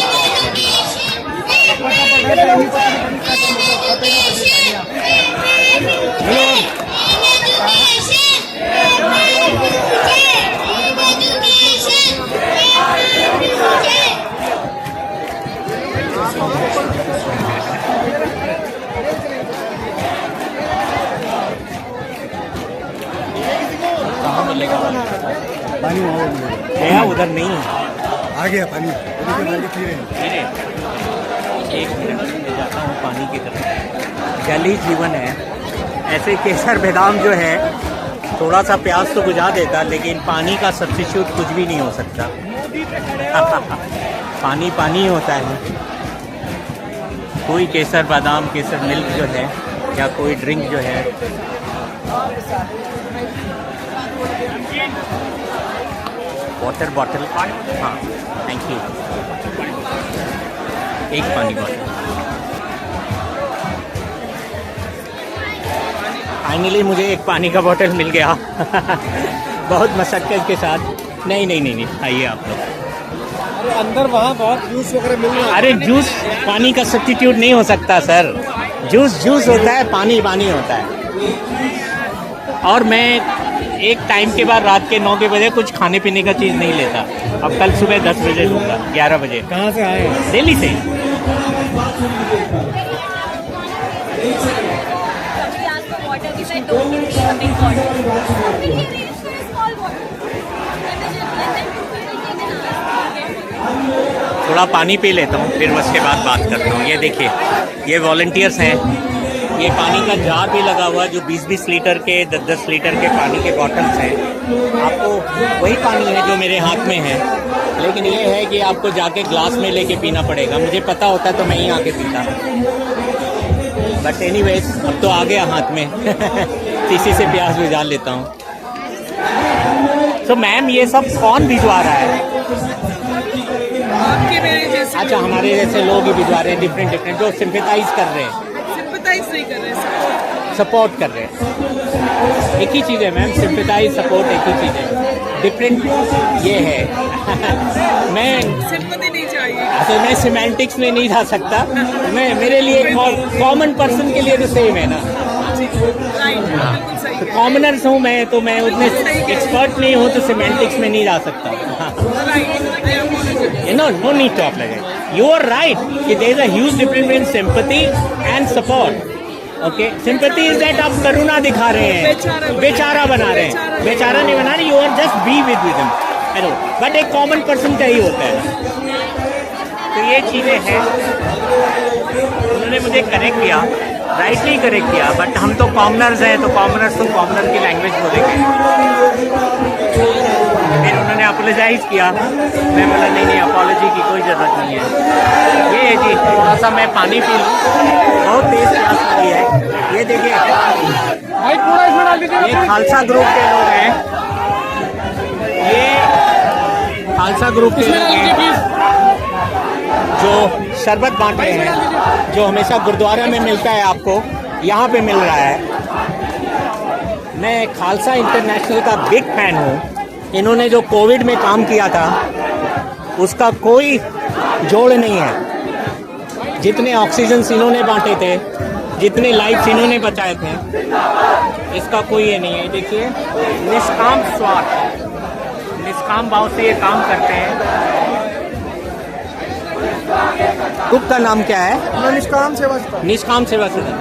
कहाँ मिलेगा पानी? गया उधर नहीं है, आ गया पानी, पी रहे हैं। मेरे एक मिनट ले जाता हूँ पानी की तरफ। जल ही जीवन है। ऐसे केसर बादाम जो है थोड़ा सा प्यास तो बुझा देता, लेकिन पानी का सब्स्टिट्यूट कुछ भी नहीं हो सकता। पानी पानी होता है। कोई केसर बादाम, केसर मिल्क जो है, या कोई ड्रिंक जो है, वाटर बॉटल, हाँ थैंक यू, एक पानी बॉटल। फाइनली मुझे एक पानी का बोतल मिल गया। बहुत मशक्कत के साथ। नहीं, आइए आप लोग। अंदर वहाँ बहुत जूस वगैरह मिल रहा है। अरे जूस पानी का सब्स्टिट्यूट नहीं हो सकता सर। जूस होता है, पानी होता है। और मैं एक टाइम के बाद रात के 9 के बजे कुछ खाने पीने का चीज़ नहीं लेता। अब कल सुबह 10 बजे लूँगा, 11 बजे। कहाँ से आए? दिल्ली से। थोड़ा पानी पी लेता हूँ, फिर उसके बाद बात करता हूँ। ये देखिए, ये वॉलंटियर्स हैं ये पानी का जार भी लगा हुआ है, जो 20-20 लीटर के 10-10 लीटर के पानी के बॉटल्स हैं। आपको वही पानी है जो मेरे हाथ में है, लेकिन ये है कि आपको जाके ग्लास में लेके पीना पड़ेगा। मुझे पता होता तो मैं ही आके पीता, बट एनीवेज अब तो आ गया हाथ में। किसी से प्यास बुझा लेता हूँ। तो मैम ये सब कौन भिजवा रहा है? आपके मेरे जैसे अच्छा, हमारे जैसे लोग ही भिजवा रहे हैं, डिफरेंट जो सिंपैथाइज कर रहे हैं, सिंपैथाइज नहीं कर रहे, सपोर्ट कर रहे हैं। एक ही चीज़ है मैम, सिंपैथाइज सपोर्ट एक ही चीज़ है, डिफरेंट ये है। मैं सिंपैथी नहीं चाहिए। अच्छा, मैं सिमेंटिक्स में नहीं जा सकता। मैं मेरे लिए कॉमन पर्सन के लिए तो सेम है ना। राइट, बिल्कुल सही है। कॉमनर्स हूँ मैं, तो मैं उतने एक्सपर्ट नहीं हूँ, तो सिमेंटिक्स में नहीं जा सकता। No need to apologize. You are right. There is a huge difference between sympathy and support. Okay, sympathy is that आप करुणा दिखा रहे हैं, बेचारा बना रहे हैं, बेचारा नहीं बना रहे, you are just be with them. Hello, but एक कॉमन पर्सन का ही होता है। तो ये चीज़ें हैं। उन्होंने मुझे करेक्ट किया, राइटली करेक्ट किया, बट हम तो कॉमनर्स हैं, तो कॉमनर्स तो कॉमनर की लैंग्वेज बोलेंगे। फिर उन्होंने अपोलोजाइज किया, मैं बोला नहीं अपोलॉजी की कोई ज़रूरत नहीं है। ये है जी, थोड़ा सा मैं पानी पी लूँ, बहुत तेज़ प्यास लगी है। ये देखिए, ये खालसा ग्रुप के लोग हैं, ये खालसा ग्रुप के लोग हैं जो शरबत बांट रहे हैं, जो हमेशा गुरुद्वारा में मिलता है, आपको यहाँ पे मिल रहा है। मैं खालसा इंटरनेशनल का बिग फैन हूँ। इन्होंने जो कोविड में काम किया था उसका कोई जोड़ नहीं है। जितने ऑक्सीजन इन्होंने बांटे थे, जितने लाइफ्स इन्होंने बचाए थे, इसका कोई ये नहीं है। देखिए, निष्काम स्वार्थ, निष्काम भाव से ये काम करते हैं। ग्रुप का नाम क्या है? निष्काम सेवा सदन। निष्काम सेवा सदन।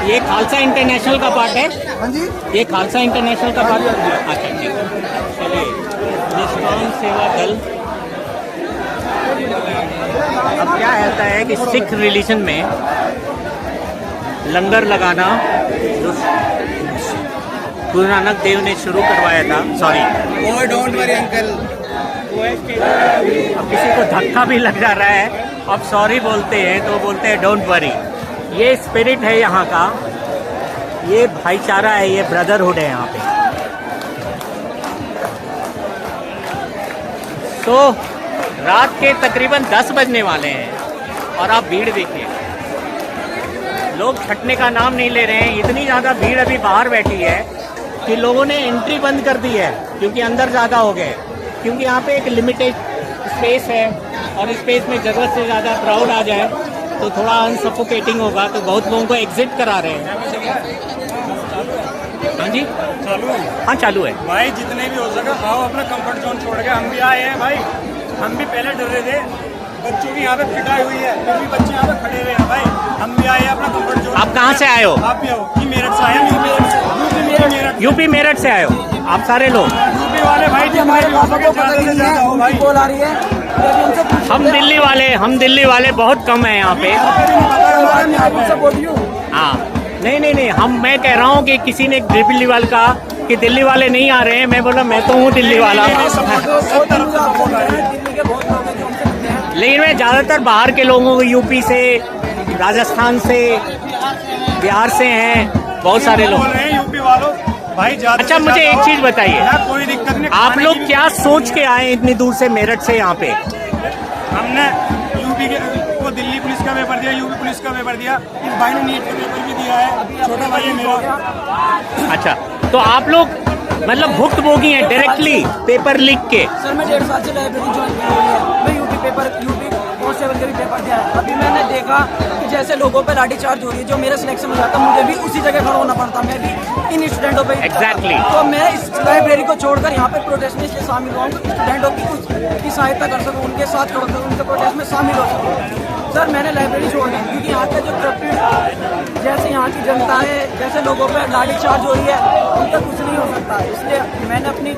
ये खालसा इंटरनेशनल का पार्ट है? हाँ जी, ये खालसा इंटरनेशनल का पार्ट है। अच्छा ठीक है, चलिए। निष्काम सेवा दल। अब क्या होता है कि सिख रिलीजन में लंगर लगाना जो गुरु नानक देव ने शुरू करवाया था, सॉरी डोंट वरी अंकल, अब किसी को धक्का भी लग जा रहा है, अब सॉरी बोलते हैं तो बोलते हैं डोंट वरी। ये स्पिरिट है यहाँ का, ये भाईचारा है, ये ब्रदरहुड है यहाँ पे। तो रात के तकरीबन 10 बजने वाले हैं और आप भीड़ देखिए, लोग छटने का नाम नहीं ले रहे हैं। इतनी ज़्यादा भीड़ अभी बाहर बैठी है कि लोगों ने एंट्री बंद कर दी है, क्योंकि अंदर ज़्यादा हो गए, क्योंकि यहाँ पे एक लिमिटेड स्पेस है और स्पेस में ज़रूरत से ज़्यादा क्राउड आ जाए तो थोड़ा अनसफोकेटिंग होगा, तो बहुत लोगों को एग्जिट करा रहे हैं। हाँ जी, चालू है। हाँ चालू है भाई, जितने भी हो सके आओ, अपना कंफर्ट जोन छोड़ के। हम भी आए हैं भाई, हम भी पहले डर रहे थे, बच्चों की यहाँ पे पिटाई हुई है, फिर भी बच्चे यहाँ पे खड़े हुए हैं भाई। हम भी आए हैं अपना कंफर्ट जोन। आप कहाँ से आए हो? आप भी आओ। मेरठ से आए हैं, यूपी मेरठ से आए हो आप सारे लोग? यूपी वाले भाई जी हमारे पापा को पता नहीं है, हो भाई बोल आ रही है। हम दिल्ली वाले बहुत कम हैं यहाँ पे। हाँ, नहीं, मैं कह रहा हूँ कि किसी ने दिल्ली वाले कहा कि दिल्ली वाले नहीं आ रहे हैं, मैं बोला मैं तो हूँ दिल्ली वाला। लेकिन मैं ज़्यादातर बाहर के लोगों को, यूपी से, राजस्थान से, बिहार से हैं, बहुत सारे लोग। यूपी वालों भाई, अच्छा मुझे एक चीज़ बताइए, कोई दिक्कत नहीं। आप लोग क्या सोच के आए इतनी दूर से मेरठ से यहाँ पे? हमने यूपी के वो दिल्ली पुलिस का पेपर दिया, यूपी पुलिस का पेपर दिया, इस भाई ने नीट का पेपर भी दिया है, छोटा भाई है मेरा। अच्छा, तो आप लोग मतलब भुक्तभोगी हैं डायरेक्टली पेपर लिख के? सर मैं 1.5 साल से लाइब्रेरी ज्वाइन की हुई है। मैं यूपी कांस्टेबल के भी पेपर दिया है। अभी मैंने देखा कि जैसे लोगों पे लाठी चार्ज हो रही है, जो मेरा सिलेक्शन हो जाता मुझे भी उसी जगह खड़ा होना पड़ता, मैं भी इन स्टूडेंटों पे। Exactly. तो मैं इस लाइब्रेरी को छोड़कर यहाँ पे प्रोटेस्ट में इसलिए शामिल हुआ हूँ, स्टूडेंटों की सहायता कर सकूँ, उनके साथ खड़ा सकूँ, उनके प्रोटेस्ट में शामिल हो सकूँ। सर मैंने लाइब्रेरी छोड़ दी क्योंकि यहाँ का जो करप्टेड, जैसे यहाँ की जनता है, जैसे लोगों पर लाठी चार्ज हो रही है, उन तक कुछ नहीं हो सकता। इसलिए मैंने अपनी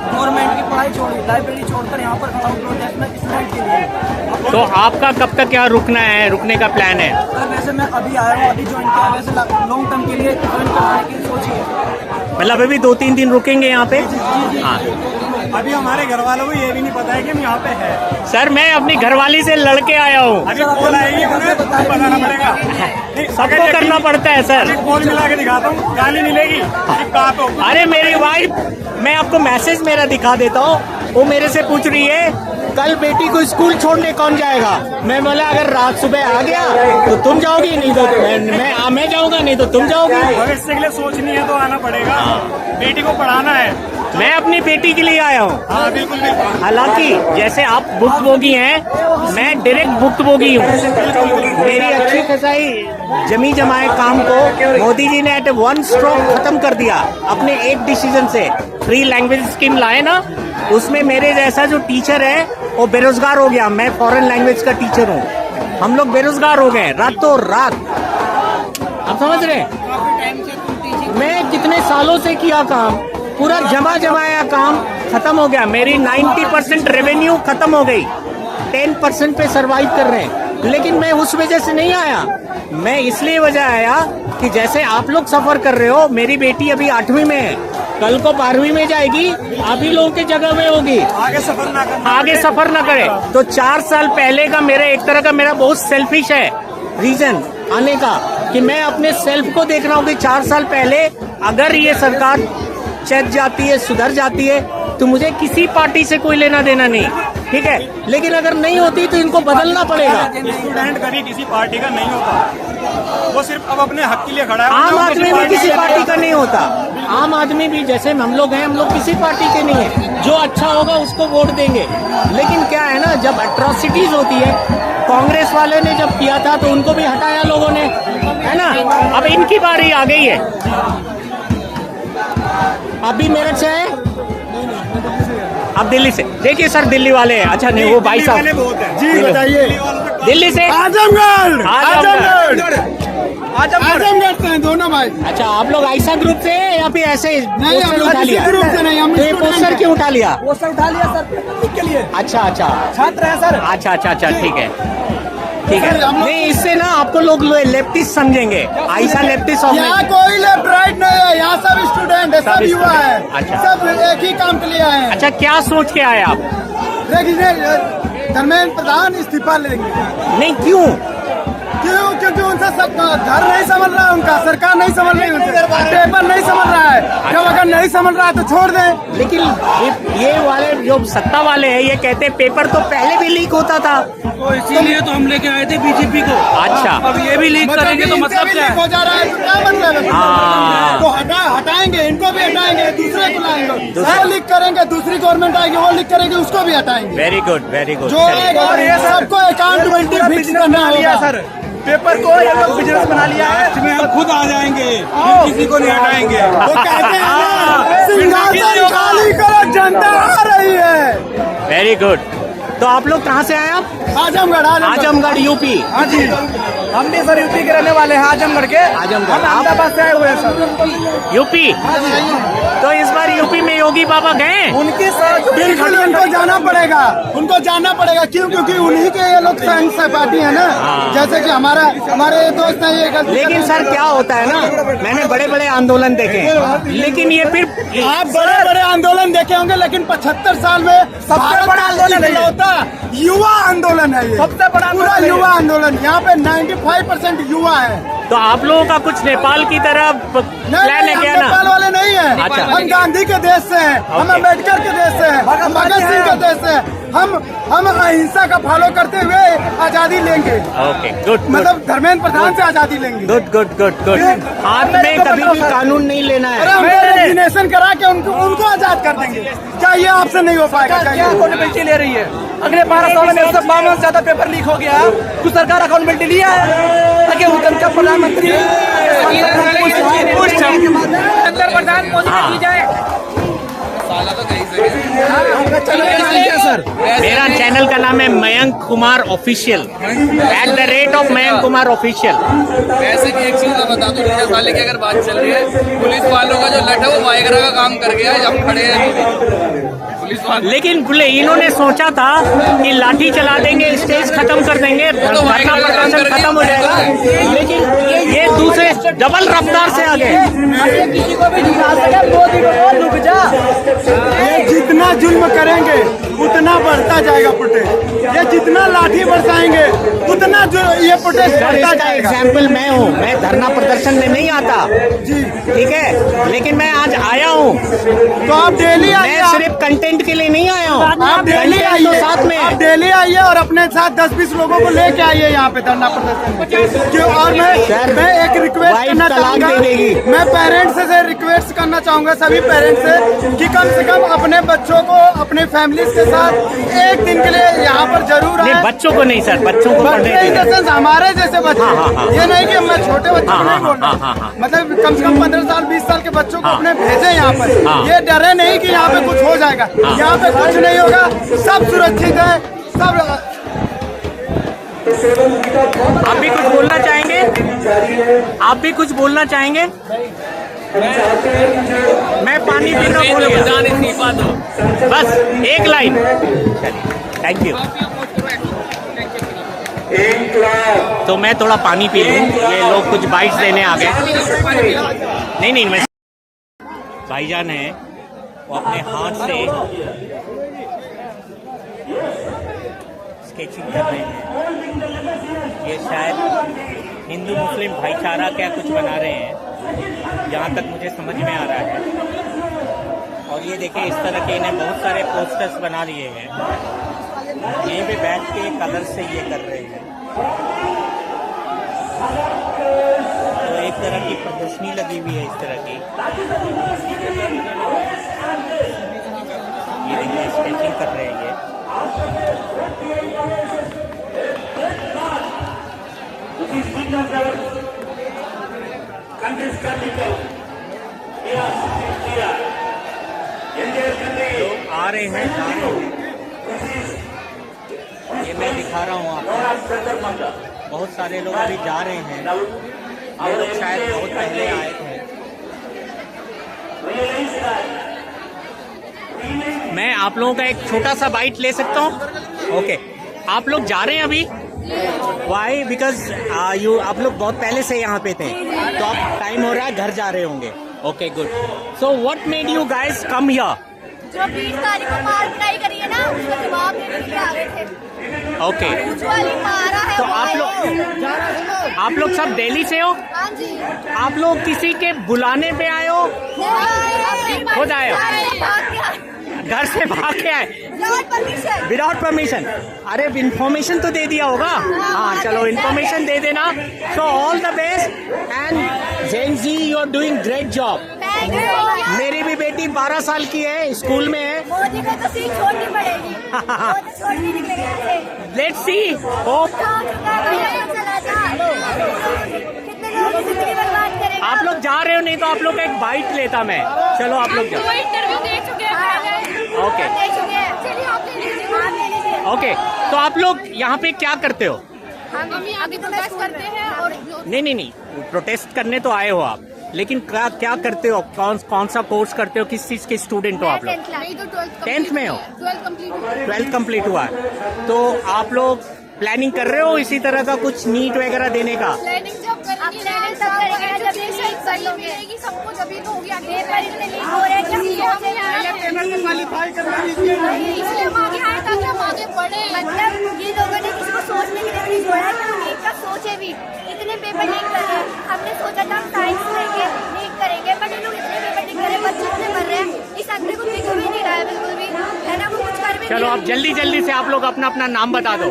गवर्नमेंट की पढ़ाई छोड़ी, लाइब्रेरी छोड़कर यहाँ पर खड़ा हूँ प्रोटेस्ट में स्टूडेंट के लिए। तो आपका कब तक यहाँ रुकना है, रुकने का प्लान है? सर वैसे मैं अभी आया हूँ, अभी ज्वाइन किया, वैसे लॉन्ग टर्म के लिए ज्वाइन करने की सोची है। मतलब अभी 2-3 दिन रुकेंगे यहाँ पे? हाँ अभी हमारे घर वालों को ये भी नहीं पता है कि हम यहाँ पे है। सर, मैं अपनी घरवाली से लड़के आया हूँ। अभी कॉल आएगी उन्हें बताना पड़ेगा, सबको करना पड़ता है सर। कॉल मिला के दिखाता हूँ, गाली मिलेगी कहाँ पे हो। अरे मेरी वाइफ, मैं आपको मैसेज मेरा दिखा देता हूँ, वो मेरे से पूछ रही है कल बेटी को स्कूल छोड़ने कौन जाएगा। मैं बोला अगर रात सुबह आ गया तो तुम जाओगी, नहीं तो मैं जाऊंगा, नहीं तो तुम जाओगी। भविष्य के लिए सोचनी है तो आना पड़ेगा, बेटी को पढ़ाना है। मैं अपनी बेटी के लिए आया हूँ। हाँ बिल्कुल बिल्कुल। हालांकि जैसे आप भुक्तभोगी हैं, मैं डायरेक्ट भुक्तभोगी हूँ। मेरी अच्छी खासी जमी जमाए काम को मोदी जी ने एट वन स्ट्रोक खत्म कर दिया अपने एक डिसीजन से। 3 लैंग्वेज स्कीम लाए ना, उसमें मेरे जैसा जो टीचर है वो बेरोजगार हो गया। मैं फॉरेन लैंग्वेज का टीचर हूँ, हम लोग बेरोजगार हो गए रातों रात। आप समझ रहे हैं? मैं कितने सालों से किया काम, पूरा जमा जमाया काम खत्म हो गया। मेरी 90% रेवेन्यू खत्म हो गई, 10% पे सरवाइव कर रहे हैं। लेकिन मैं उस वजह से नहीं आया, मैं इसलिए वजह आया कि जैसे आप लोग सफर कर रहे हो, मेरी बेटी अभी 8वीं में है, कल को 12वीं में जाएगी, आप ही लोगों की जगह में होगी। आगे सफर ना करें, आगे सफर ना करे। तो 4 साल पहले का मेरा एक तरह का मेरा बहुत सेल्फिश है रीजन आने का, कि मैं अपने सेल्फ को देख रहा हूँ कि 4 साल पहले अगर ये सरकार चेत जाती है, सुधर जाती है, तो मुझे किसी पार्टी से कोई लेना देना नहीं, ठीक है। लेकिन अगर नहीं होती तो इनको बदलना पड़ेगा। स्टूडेंट कभी किसी पार्टी का नहीं होता, वो सिर्फ अब अपने हक के लिए खड़ा है। आम आदमी भी किसी पार्टी का नहीं होता। आम आदमी भी जैसे हम लोग हैं, हम लोग किसी पार्टी के नहीं है। जो अच्छा होगा उसको वोट देंगे। लेकिन क्या है ना, जब एट्रोसिटीज होती है, कांग्रेस वाले ने जब किया था तो उनको भी हटाया लोगों ने, है ना। अब इनकी बारी आ गई है। अभी मेरठ से है, अब दिल्ली से। देखिए सर, दिल्ली वाले हैं। अच्छा नहीं, वो भाई साहब जी बताइए। दिल्ली से। आजमगढ़ आजमगढ़ से हैं दोनों भाई। अच्छा, आप लोग ऐसा ग्रुप से या फिर ऐसे नहीं, हम पोस्टर लोग उठा किसी लिया? ग्रुप से नहीं, हम तो ये स्टूडेंट पोस्टर हैं। क्यों उठा लिया? पोस्टर उठा लिया सर पिकनिक के लिए, अच्छा अच्छा छात्र है सर। अच्छा अच्छा अच्छा, ठीक है ठीक है। नहीं, इससे ना आपको लोग लेफ्टिस्ट समझेंगे, ऐसा लेफ्टिस्ट यहाँ कोई लेफ्ट राइट नहीं है, यहाँ सब स्टूडेंट है, सब युवा है, अच्छा। सब एक ही काम के लिए आए हैं। अच्छा, क्या सोच के आए आप? देखिए, धर्मेंद्र प्रधान इस्तीफा लेंगे। नहीं, क्यों? क्यों? क्योंकि उनसे सब घर नहीं समझ रहा है, उनका सरकार नहीं समझ रही, उनसे पेपर नहीं समझ रहा है। जब अगर नहीं समझ रहा है तो छोड़ दें। लेकिन ये वाले जो सत्ता वाले हैं, ये कहते हैं पेपर तो पहले भी लीक होता था, तो इसीलिए तो हम लेके आए थे बीजेपी को। अच्छा। अब ये भी लीक करेंगे तो मतलब क्या है? हो जा रहा है तो क्या मतलब है? हाँ। तो हटाएंगे, इनको भी हटाएंगे, दूसरे को लाएंगे। वो लीक करेंगे, दूसरी गवर्नमेंट आएगी, वो लीक करेगी, उसको भी हटाएंगे। Very good very good. जो आएगा सबको अकाउंटेबिलिटी फिक्स करना होगा। सर पेपर को ये लोग बिजनेस बना लिया है, इसमें हम खुद आ जाएंगे, फिर किसी को नहीं हटाएंगे। वो कहते हैं ना, सिंहासन खाली करो, जनता आ रही है। Very good. तो आप लोग कहाँ से आए? आप आजमगढ़। आजमगढ़ यूपी। हाँ जी, हम भी सर यूपी के रहने वाले हैं, आजमगढ़ के। आजमगढ़। हम अहमदाबाद से आए हुए हैं सर। यूपी। तो इस बार यूपी में योगी बाबा गए? उनके साथ बिल्कुल उनको जाना पड़ेगा, उनको जाना पड़ेगा। क्यों? क्योंकि उन्हीं के ये लोग सहपाठी है ना। जैसे कि हमारे दोस्त हैं ये। लेकिन सर क्या होता है ना, मैंने बड़े बड़े आंदोलन देखे, लेकिन ये फिर आप बड़े बड़े आंदोलन देखे होंगे, लेकिन 75 साल में सबसे बड़ा आंदोलन होता युवा आंदोलन है। ये सबसे बड़ा पूरा युवा आंदोलन। यहाँ पे 95% युवा है। तो आप लोगों का कुछ नेपाल की तरह प्लान है क्या? नेपाल ना, वाले नहीं है। अच्छा। हम गांधी के देश से हैं, हम अम्बेडकर के देश से हैं, हम भगत सिंह के देश से हैं। हम अहिंसा का फॉलो करते हुए आजादी लेंगे। Okay, good. मतलब धर्मेंद्र प्रधान से आजादी लेंगे। Good good good good. हाथ में कभी भी कानून नहीं लेना अरे है। हम रेजिग्नेशन करा के उनको आजाद कर देंगे। क्या ये आपसे नहीं हो पाएगा? क्या अकाउंटेबिलिटी ले रही है? अगले 12 सालों में 52 से ज्यादा पेपर लीक हो गया, तो सरकार अकाउंटेबिलिटी लिया है ताकि उनका प्रधानमंत्री हाँ। सर मेरा चैनल का नाम है मयंक कुमार ऑफिशियल, @ मयंक कुमार ऑफिशियल। वैसे कि एक चीज मैं बता दूं, नीरज वाले की अगर बात चल रही है, पुलिस वालों का जो लट है वो वाइगरा का काम कर गया है। जब खड़े हैं पुलिस वाले, लेकिन इन्होंने सोचा था कि लाठी चला देंगे, स्टेज खत्म कर देंगे, धरना प्रदर्शन खत्म हो जाएगा, लेकिन ये दूसरे डबल रफ्तार से आ गए। किसी को भी दिखा सके, मोदी को बोल रुक जा। ये जितना जुल्म करेंगे उतना बढ़ता जाएगा प्रोटेस्ट। ये जितना लाठी बरसाएंगे उतना जो ये प्रोटेस्ट सर, बढ़ता इसका जाएगा। एग्जाम्पल मैं हूँ, मैं धरना प्रदर्शन में नहीं आता जी, ठीक है, लेकिन मैं आज आया हूँ। तो आप डेली आइए, मैं सिर्फ कंटेंट के लिए नहीं आया हूँ, आप डेली content आइए, तो साथ में आप डेली आइए और अपने साथ 10-20 लोगों को लेके आइए यहाँ पे धरना प्रदर्शन में। क्यों? और मैं एक रिक्वेस्ट वाइफ करना तलाक चाहूंगा, दे देगी। मैं पेरेंट्स से रिक्वेस्ट करना चाहूंगा, सभी पेरेंट्स से, कि कम से कम अपने बच्चों को अपने फैमिली के साथ एक दिन के लिए यहाँ पर जरूर नहीं, आए। बच्चों को नहीं सर, बच्चों को पढ़ने बच्चे इन दीजिए। द सेंस हमारे जैसे बच्चे, हाँ। ये नहीं कि मैं छोटे बच्चों को हाँ, नहीं बोल हाँ, रहा, हाँ। मतलब कम से कम 15 साल 20 साल के बच्चों को हाँ। अपने भेजे यहाँ पर। हाँ। ये डरे नहीं कि यहाँ पे कुछ हो जाएगा, यहाँ पे कुछ नहीं होगा, सब सुरक्षित है, सब। आप भी कुछ बोलना चाहेंगे? आप भी कुछ बोलना चाहेंगे? मैं पानी पीना भूल गया, बस एक लाइन। Thank you. तो मैं थोड़ा पानी पी लूँ, ये लोग कुछ बाइट्स देने आ गए। नहीं, मैं भाईजान है, वो अपने हाथ से स्केचिंग कर रहे हैं। ये शायद हिंदू मुस्लिम भाईचारा क्या कुछ बना रहे हैं, जहाँ तक मुझे समझ में आ रहा है। और ये देखिए, इस तरह के इन्हें बहुत सारे पोस्टर्स बना लिए हैं, यहीं पे बैठ के कलर से ये कर रहे हैं। तो एक तरह की प्रदर्शनी लगी हुई है इस तरह की। ये देखिए, स्केचिंग कर रहे हैं ये। लोग आ रहे हैं, जा रहे हैं। ये मैं दिखा रहा हूँ आपको, बहुत सारे लोग अभी जा रहे हैं। ये लोग शायद बहुत पहले आए थे। मैं आप लोगों का एक छोटा सा बाइट ले सकता हूँ? ओके, आप लोग जा रहे हैं अभी? वाई? बिकॉज आप लोग बहुत पहले से यहाँ पे थे, तो अब टाइम हो रहा है, घर जा रहे होंगे। Okay, good. So what made you guys come here? जो 20 तारीख को मार पिटाई करी है ना, उसका जवाब देने के लिए आ गए थे। ओके, वाली मारा है तो वो आप लोग सब दिल्ली से हो? हाँ जी। आप लोग किसी के बुलाने पे आए हो? खुद आए हो? घर से भाग के आए विदाउट परमिशन? अरे इन्फॉर्मेशन तो दे दिया होगा। हाँ, चलो इन्फॉर्मेशन दे देना। So all the best and Gen Z, you are doing great job. मेरी भी बेटी 12 साल की है, स्कूल में है। मोदी को तो सीट छोड़नी पड़ेगी। मोदी छोड़ नहीं निकलेगा ऐसे। Let's see, hope. कितने लोगों की जिंदगी बर्बाद करेगा। आप लोग जा रहे हो, नहीं तो आप लोग का एक बाइट लेता मैं। चलो आप लोग जाओ। इंटरव्यू दे चुके हैं। ओके दे चुके हैं। चलिए आप ले लीजिए, आप ले लीजिए। ओके, तो आप लोग यहाँ पे क्या करते हो? हम अभी प्रोटेस्ट करते हैं और नहीं, प्रोटेस्ट करने तो आए हो आप, लेकिन क्या करते हो? कौन सा कोर्स करते हो? किस चीज के स्टूडेंट हो आप लोग? 10th में हो? 12th कंप्लीट हुआ है। तो आप लोग प्लानिंग कर रहे हो इसी तरह का कुछ नीट वगैरह देने का? प्लानिंग जब करेंगे जब सही मिलेगी सबको, जब तो होगी आगे हो रहा है। इसलिए हम आगे आए ताकि हम आगे बढ़े। मतलब ये लोगों ने किसी को सोचने के लिए नहीं जोड़ा है कि वो नीट का सोचे भी। इतने पेपर लीक कर रहे हैं, हमने सोचा था हम साइंस लेंगे नीट करेंगे, बट ये लोग इतने पेपर लीक कर रहे हैं, बच्चे इतने मर रहे हैं, इस आदमी को दिख भी नहीं रहा है बिल्कुल भी, है ना? वो कुछ कर भी। चलो आप जल्दी से आप लोग अपना नाम बता दो।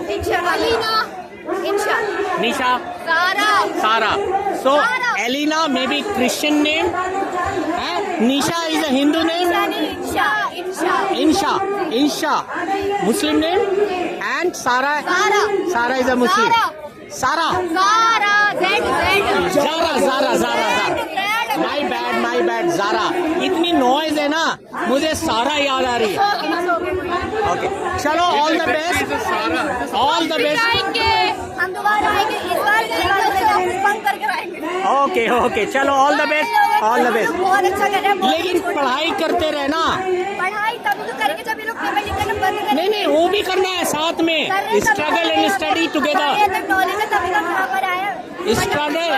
Nisha, Sara. So Elina maybe Christian name, Nisha is a Hindu name, Insha Muslim name, and Sara is a Muslim. Sara. My bad Zara. इतनी नॉइज है ना, मुझे सारा याद आ रही है। ओके, चलो all the best, all the best. आएंगे, हम दोबारा आएंगे, इस बार बंद करके आएंगे। ओके ओके, चलो all the best, all the best. बहुत अच्छा कर रहे हैं। लेकिन पढ़ाई करते रहना। पढ़ाई तभी तो करेंगे जब ये लोग पेपर लिखना बंद करेंगे। नहीं नहीं, वो भी करना है साथ में, struggle and study together, knowledge है तभी तो यहाँ पर आए।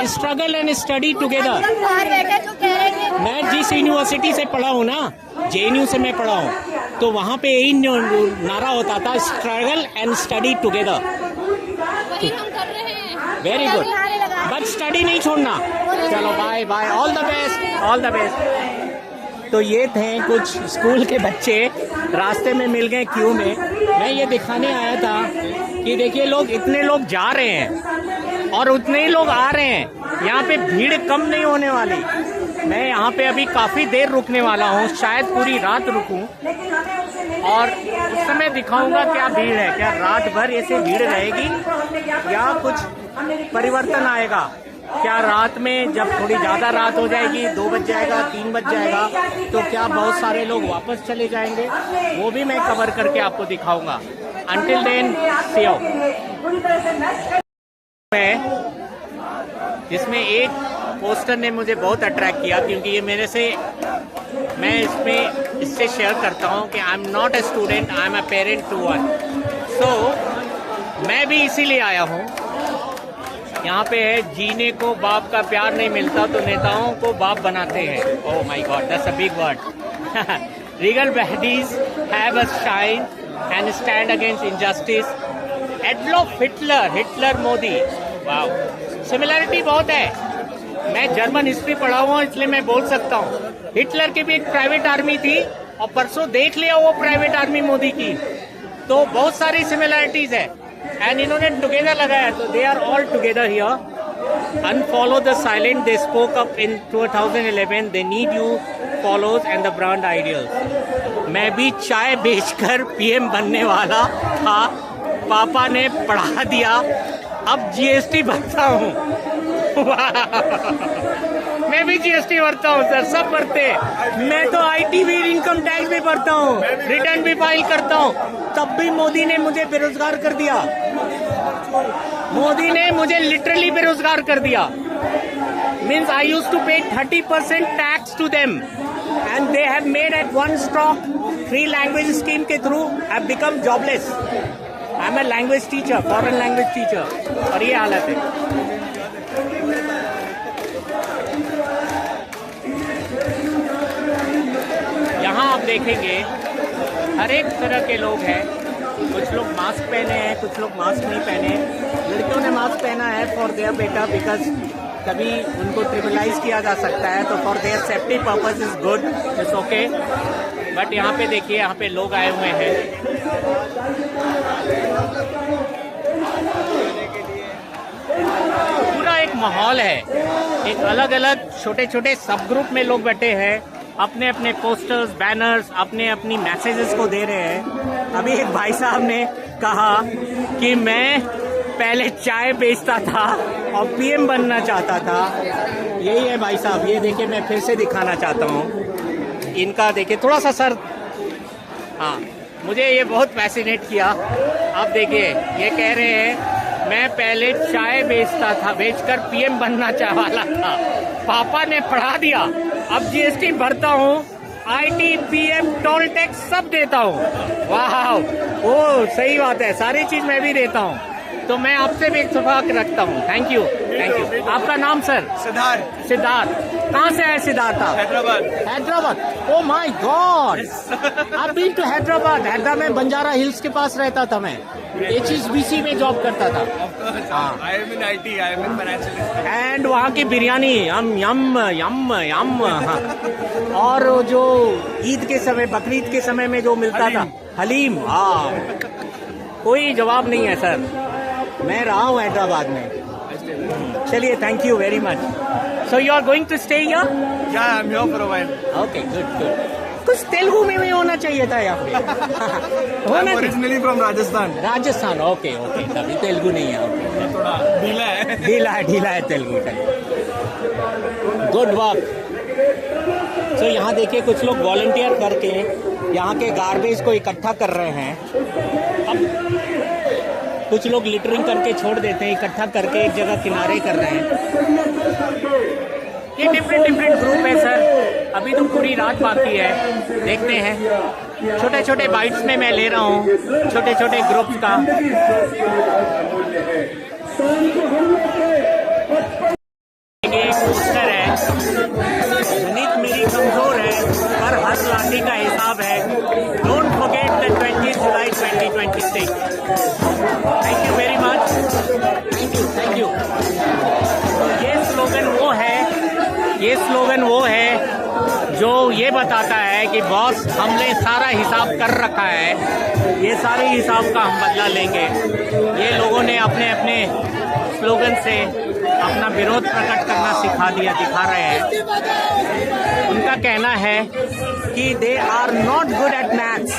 Struggle and study together. बाहर बैठे तो कह रहे हैं कि मैं जिस यूनिवर्सिटी से पढ़ा हूँ ना, JNU से मैं पढ़ा हूँ, तो वहाँ पे यही नारा होता था, स्ट्रगल एंड स्टडी टुगेदर। वही हम कर रहे हैं। वेरी गुड, बट स्टडी नहीं छोड़ना। चलो bye bye, all the best, all the best. तो ये थे कुछ स्कूल के बच्चे, रास्ते में मिल गए क्यू में। मैं ये दिखाने आया था कि देखिए लोग, इतने लोग जा रहे हैं और उतने ही लोग आ रहे हैं। यहाँ पे भीड़ कम नहीं होने वाली। मैं यहाँ पे अभी काफी देर रुकने वाला हूँ, शायद पूरी रात रुकूं, और उस समय दिखाऊंगा क्या भीड़ है, क्या रात भर ऐसे भीड़ रहेगी या कुछ परिवर्तन आएगा। क्या रात में जब थोड़ी ज्यादा रात हो जाएगी, 2 बज जाएगा, 3 बज जाएगा, तो क्या बहुत सारे लोग वापस चले जाएंगे, वो भी मैं कवर करके आपको दिखाऊंगा। Until then see you. जिसमें एक पोस्टर ने मुझे बहुत अट्रैक्ट किया, क्योंकि ये मेरे से, मैं इससे शेयर करता हूँ कि I am not a student, I am a parent to one. So मैं भी इसीलिए आया हूँ। यहाँ पे है, जीने को बाप का प्यार नहीं मिलता तो नेताओं को बाप बनाते हैं। Oh my god, that's a big word. Regal buddies have a shine and stand against injustice. Adolf Hitler, Hitler Modi, wow, similarity बहुत है। मैं जर्मन हिस्ट्री पढ़ा हुआ, इसलिए मैं बोल सकता हूँ। हिटलर की भी एक प्राइवेट आर्मी थी, और परसों देख लिया वो प्राइवेट आर्मी मोदी की, तो बहुत सारी सिमिलरिटीज है। एंड इन्होंने टुगेदर लगाया, तो they are all together here. Unfollow the silent, they spoke up in 2011, they need you follows and the brand ideals. मैं भी चाय बेचकर PM बनने वाला था, पापा ने पढ़ा दिया, अब GST भरता हूँ। मैं भी GST भरता हूँ सर, सब भरते हैं। मैं तो IT भी, इनकम टैक्स भी भरता हूँ, रिटर्न भी फाइल करता हूँ, तब भी मोदी ने मुझे बेरोजगार कर दिया। मोदी ने मुझे लिटरली बेरोजगार कर दिया। Means I use to pay 30% tax to them, and they have made at one stock free language scheme के through have become jobless. I am a language teacher, foreign language teacher, और ये हालत है। यहाँ आप देखेंगे हर एक तरह के लोग हैं। कुछ लोग मास्क पहने हैं, कुछ लोग मास्क नहीं पहने। लड़कियों ने मास्क पहना है फॉर देयर बेटा, बिकॉज कभी उनको ट्रिपलाइज किया जा सकता है, तो for their safety purpose is good, it's okay. But यहाँ पे देखिए, यहाँ पे लोग आए हुए हैं। पूरा एक माहौल है, एक अलग अलग छोटे छोटे सब ग्रुप में लोग बैठे हैं, अपने अपने पोस्टर्स, बैनर्स, अपने अपनी मैसेजेस को दे रहे हैं। अभी एक भाई साहब ने कहा कि मैं पहले चाय बेचता था और PM बनना चाहता था। यही है भाई साहब, ये देखिए, मैं फिर से दिखाना चाहता हूँ इनका। देखिए थोड़ा सा सर, हाँ, मुझे ये बहुत फैसिनेट किया। आप देखिए, ये कह रहे हैं मैं पहले चाय बेचता था, बेचकर PM बनना चाह वाला था, पापा ने पढ़ा दिया, अब GST भरता हूँ, IT, PM, टोल टैक्स सब देता हूँ। वाह, ओ सही बात है, सारी चीज मैं भी देता हूँ। तो मैं आपसे भी इत्तेफाक रखता हूँ। Thank you, thank you. आपका नाम सर? सिद्धार्थ। सिद्धार्थ, कहाँ से है सिद्धार्थ आप? Hyderabad. Hyderabad, oh my God, I been to Hyderabad. Hyderabad में बंजारा हिल्स के पास रहता था मैं, HSBC में जॉब करता था। I am in IT, I am in financial. And वहाँ की बिरयानी यम यम यम यम। हाँ, और जो ईद के समय, बकरीद के समय में जो मिलता था हलीम, हाँ, कोई जवाब नहीं है सर। मैं रहा हूँ हैदराबाद में। चलिए, thank you very much. So you are going to stay here? या I am here for a while. Okay, good good. कुछ तेलुगु में भी होना चाहिए था यहाँ पे। होना originally from Rajasthan. Rajasthan, okay okay, तभी तेलुगु नहीं है। थोड़ा ढीला है, ढीला है तेलुगु। Good work. सो यहाँ देखिए, कुछ लोग वॉलंटियर करके यहाँ के गार्बेज को इकट्ठा कर रहे हैं। अब कुछ लोग लिटरिंग करके छोड़ देते हैं, इकट्ठा करके एक जगह किनारे कर रहे हैं। ये डिफरेंट ग्रुप है सर। अभी तो पूरी रात बाकी है, देखते हैं। छोटे छोटे बाइट्स में मैं ले रहा हूँ, छोटे छोटे ग्रुप्स का। ये पोस्टर है, नींद मेरी कमजोर है पर हर लाठी का हिसाब है। Don't forget the 20 July 2026। Thank you very much, thank you. ये स्लोगन वो है जो ये बताता है कि बॉस हमने सारा हिसाब कर रखा है, ये सारे हिसाब का हम बदला लेंगे। ये लोगों ने अपने अपने स्लोगन से अपना विरोध प्रकट करना दिखा रहे हैं। उनका कहना है कि they are not good at maths,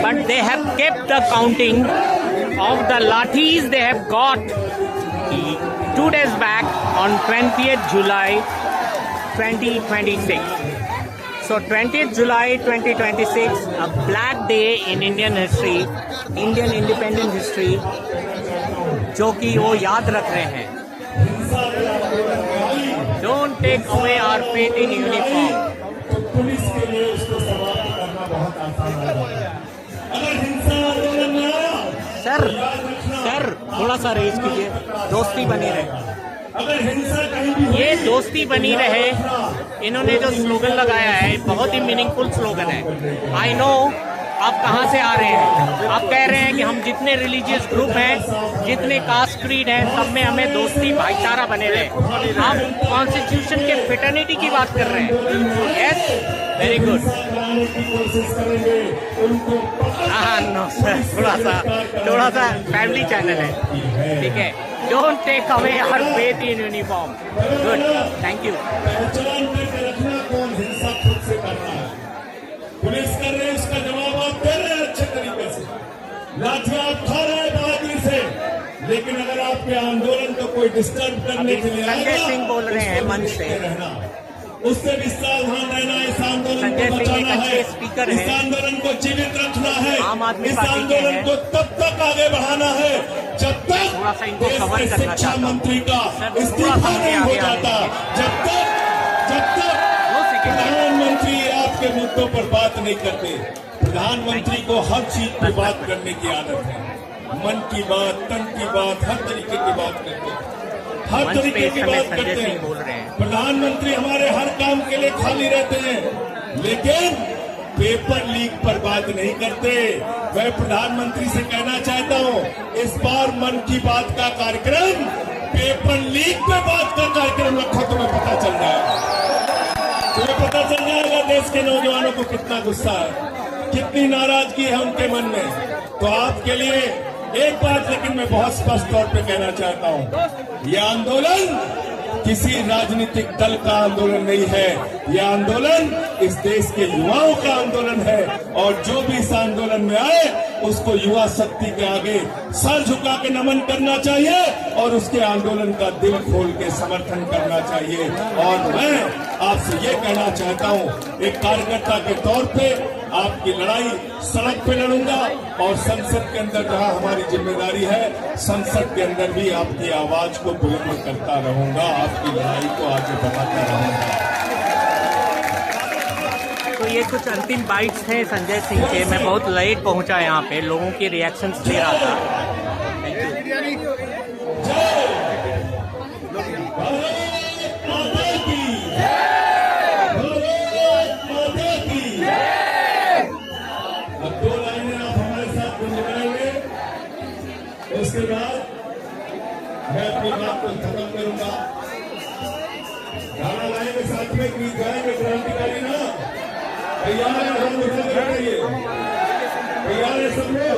but they have kept the counting of the lathis they have got 2 days back on 20th July 2026. So 20th July 2026, a black day in Indian history, Indian independent history, जो कि वो याद रख रहे हैं। Don't take away our faith in uniform. Police के लिए उसको समाप्त करना बहुत आसान है। अगर हिंसा आंदोलन में आया, सर थोड़ा सा रेज कीजिए, दोस्ती बनी रहे। अगर हिंसा कहीं भी ये दोस्ती बनी रहे, इन्होंने जो स्लोगन लगाया है बहुत ही मीनिंगफुल स्लोगन है। आई नो आप कहाँ से आ रहे हैं। आप कह रहे हैं कि हम जितने रिलीजियस ग्रुप हैं, जितने कास्ट क्रीड हैं, सब में हमें दोस्ती भाईचारा बने रहे। आप कॉन्स्टिट्यूशन के फिटर्निटी की बात कर रहे हैं। Yes, very good. हाँ नो सर, थोड़ा सा फैमिली चैनल है, ठीक है। Don't take away our faith in uniform. Good, thank you. कौन हिंसा खुद से करना है, पुलिस कर रहे हैं, उसका जवाब आप दे रहे हैं अच्छे तरीके से। लाठियां आप खा रहे हैं बहादुरी से, लेकिन अगर आपके आंदोलन को कोई डिस्टर्ब करने के लिए संजय सिंह बोल रहे हैं मंच से, उससे भी सावधान रहना। इस आंदोलन को बचाना है, इस आंदोलन को जीवित रखना है, इस आंदोलन को तब तक आगे बढ़ाना है जब तक शिक्षा मंत्री का इस्तीफा नहीं हो जाता, जब तक प्रधानमंत्री आपके मुद्दों पर बात नहीं करते। प्रधानमंत्री को हर चीज पे बात करने की आदत है, मन की बात, तन की बात, हर तरीके की बात करते हैं, हर तरीके की बात करते हैं। प्रधानमंत्री हमारे हर काम के लिए खाली रहते हैं, लेकिन पेपर लीक पर बात नहीं करते। मैं प्रधानमंत्री से कहना चाहता हूं, इस बार मन की बात का कार्यक्रम पेपर लीक पे बात का कार्यक्रम रखो, तुम्हें पता चल जाएगा। तुम्हें पता चल जाएगा देश के नौजवानों को कितना गुस्सा है, कितनी नाराजगी है उनके मन में। तो आपके लिए एक बात लेकिन मैं बहुत स्पष्ट तौर पे कहना चाहता हूं, यह आंदोलन किसी राजनीतिक दल का आंदोलन नहीं है, यह आंदोलन इस देश के युवाओं का आंदोलन है। और जो भी इस आंदोलन में आए उसको युवा शक्ति के आगे सर झुका के नमन करना चाहिए और उसके आंदोलन का दिल खोल के समर्थन करना चाहिए। और मैं आपसे ये कहना चाहता हूं, एक कार्यकर्ता के तौर पे आपकी लड़ाई सड़क पे लड़ूंगा और संसद के अंदर जहां हमारी जिम्मेदारी है, संसद के अंदर भी आपकी आवाज को बुलंद करता रहूंगा, आपकी लड़ाई को आगे बढ़ाता रहूंगा। तो ये कुछ अंतिम बाइट्स थे संजय सिंह के। मैं बहुत लेट पहुंचा यहाँ पे, लोगों की रिएक्शंस ले रहा था। उसके बाद मैं अपनी बात को खत्म करूंगा। गाना गाएंगे, साथ में गीत गाएंगे, क्रांतिकारी ना। तैयार है, हम तैयार है सब लोग।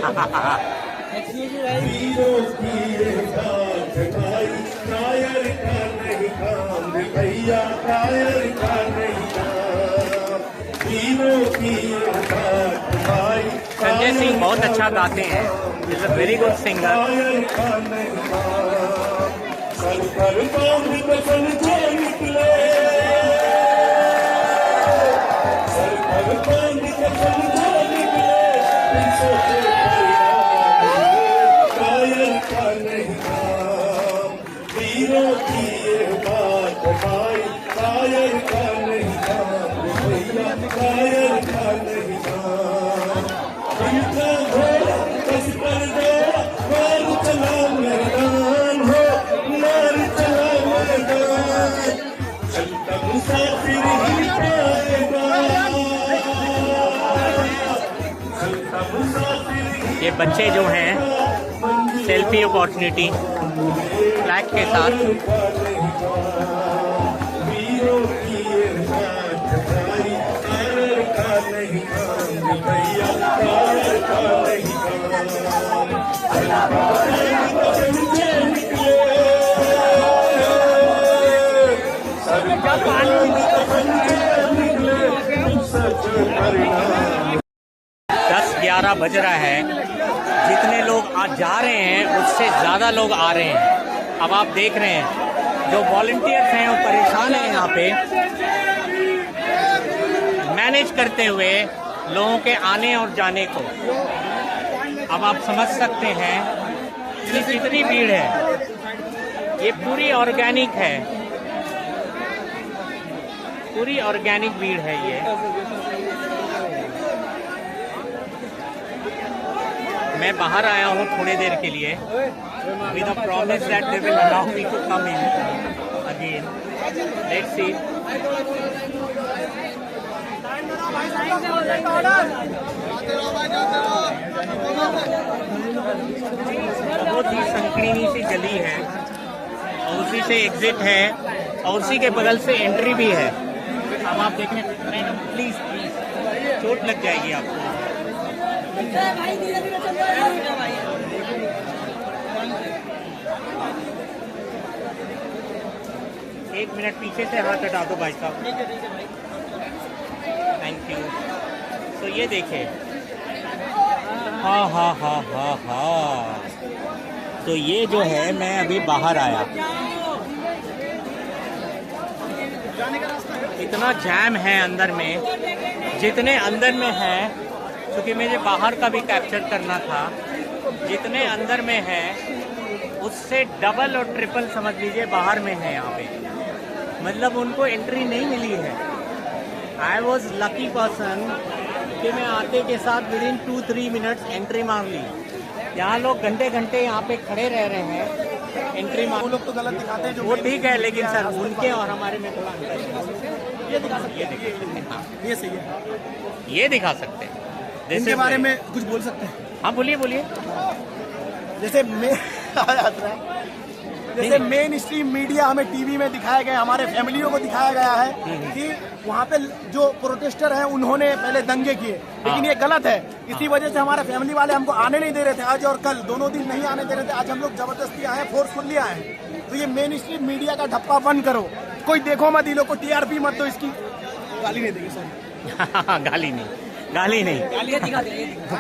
वीरों की ये बात भाई, कायर का नहीं काम भैया, कायर का नहीं काम। वीरों की ये बात भाई। संजय सिंह बहुत अच्छा गाते हैं, is a very good singer. बांध के समझो निकले सोचे कायर का नहीं काम वीरों की ये बात भाई कायर का नहीं काम भैया कायर का नहीं काम इनका घोड़ा बस पर दो मार चला मैदान हो मार चला मैदान चलता मुसाफिर ही पाएगा चलता मुसाफिर ही ये बच्चे जो हैं सेल्फी अपॉर्चुनिटी फ्लैग के साथ वीरों की ये बात भाई कायर का नहीं काम भैया कायर का नहीं काम समझे निकले सबका समझे निकले सच परिणाम 10-11 बज रहा है। जितने लोग आज जा रहे हैं उससे ज़्यादा लोग आ रहे हैं। अब आप देख रहे हैं जो वॉलंटियर्स हैं वो परेशान हैं यहाँ पे मैनेज करते हुए लोगों के आने और जाने को। अब आप समझ सकते हैं कि कितनी भीड़ है। ये पूरी ऑर्गेनिक है, पूरी ऑर्गेनिक भीड़ है ये। मैं बाहर आया हूँ थोड़ी देर के लिए with a promise that they will allow me to come in again. Let's see. बहुत ही संकीर्णी सी गली है और उसी से एग्जिट है और उसी के बगल से एंट्री भी है। अब आप देखने प्लीज प्लीज चोट लग जाएगी आपको। एक मिनट पीछे से हाथ हटा दो भाई साहब। Thank you. तो ये देखे हाँ हाँ हाँ हाँ हाँ। तो ये जो है मैं अभी बाहर आया, इतना जैम है अंदर में, जितने अंदर में है क्योंकि मुझे बाहर का भी कैप्चर करना था, जितने अंदर में है उससे डबल और ट्रिपल समझ लीजिए बाहर में है यहाँ पे। मतलब उनको एंट्री नहीं मिली है। आई वॉज लकी पर्सन कि मैं आते के साथ विद इन 2-3 मिनट्स एंट्री मार ली। यहाँ लोग घंटे घंटे यहाँ पे खड़े रह रहे हैं एंट्री मार। वो लोग तो गलत दिखाते हैं, वो ठीक है लेकिन सर उनके और हमारे में थोड़ा अंतर है। ये दिखा सकते हैं, ये सही है। ये दिखा सकते हैं। इनके बारे में कुछ बोल सकते हैं? हाँ बोलिए बोलिए। जैसे जैसे मेन स्ट्रीम मीडिया हमें टीवी में दिखाया गया, हमारे फैमिलियों को दिखाया गया है कि वहाँ पे जो प्रोटेस्टर हैं उन्होंने पहले दंगे किए, लेकिन ये गलत है। इसी वजह से हमारे फैमिली वाले हमको आने नहीं दे रहे थे, आज और कल दोनों दिन नहीं आने दे रहे थे। आज हम लोग जबरदस्ती आए, फोर्सफुली आए। तो ये मेन स्ट्रीम मीडिया का ढप्पा बंद करो। कोई देखो मत, ये लोग को TRP मत दो। इसकी गाली नहीं देगी सर। गाली नहीं, गाली नहीं,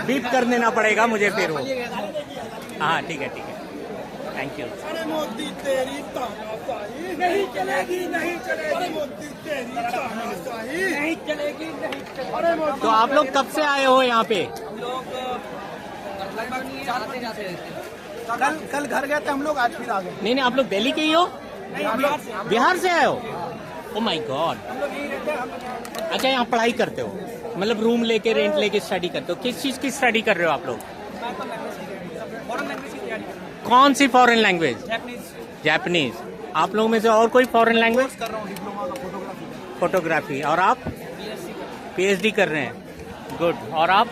बीप कर देना पड़ेगा मुझे फिर वो। हाँ ठीक है ठीक है, थैंक यू। अरे मोदी तेरी तानाशाही नहीं चलेगी, नहीं चलेगी। मोदी तेरी तानाशाही नहीं चलेगी, नहीं चलेगी। अरे मोदी। तो आप लोग कब से आए हो यहाँ पे? कल घर गए थे हम लोग, आज फिर आ गए। नहीं, आप लोग दिल्ली के ही हो? बिहार से आए हो? ओ माय गॉड। अच्छा, यहाँ पढ़ाई करते हो, मतलब रूम लेके रेंट लेके स्टडी करते हो? किस चीज की स्टडी कर रहे हो आप लोग? कौन सी फॉरेन लैंग्वेज? जापानीज। आप लोगों में से और कोई फॉरेन लैंग्वेज? कर रहा हूँ डिप्लोमा का फोटोग्राफी। और आप? PhD कर रहे हैं, गुड। और आप?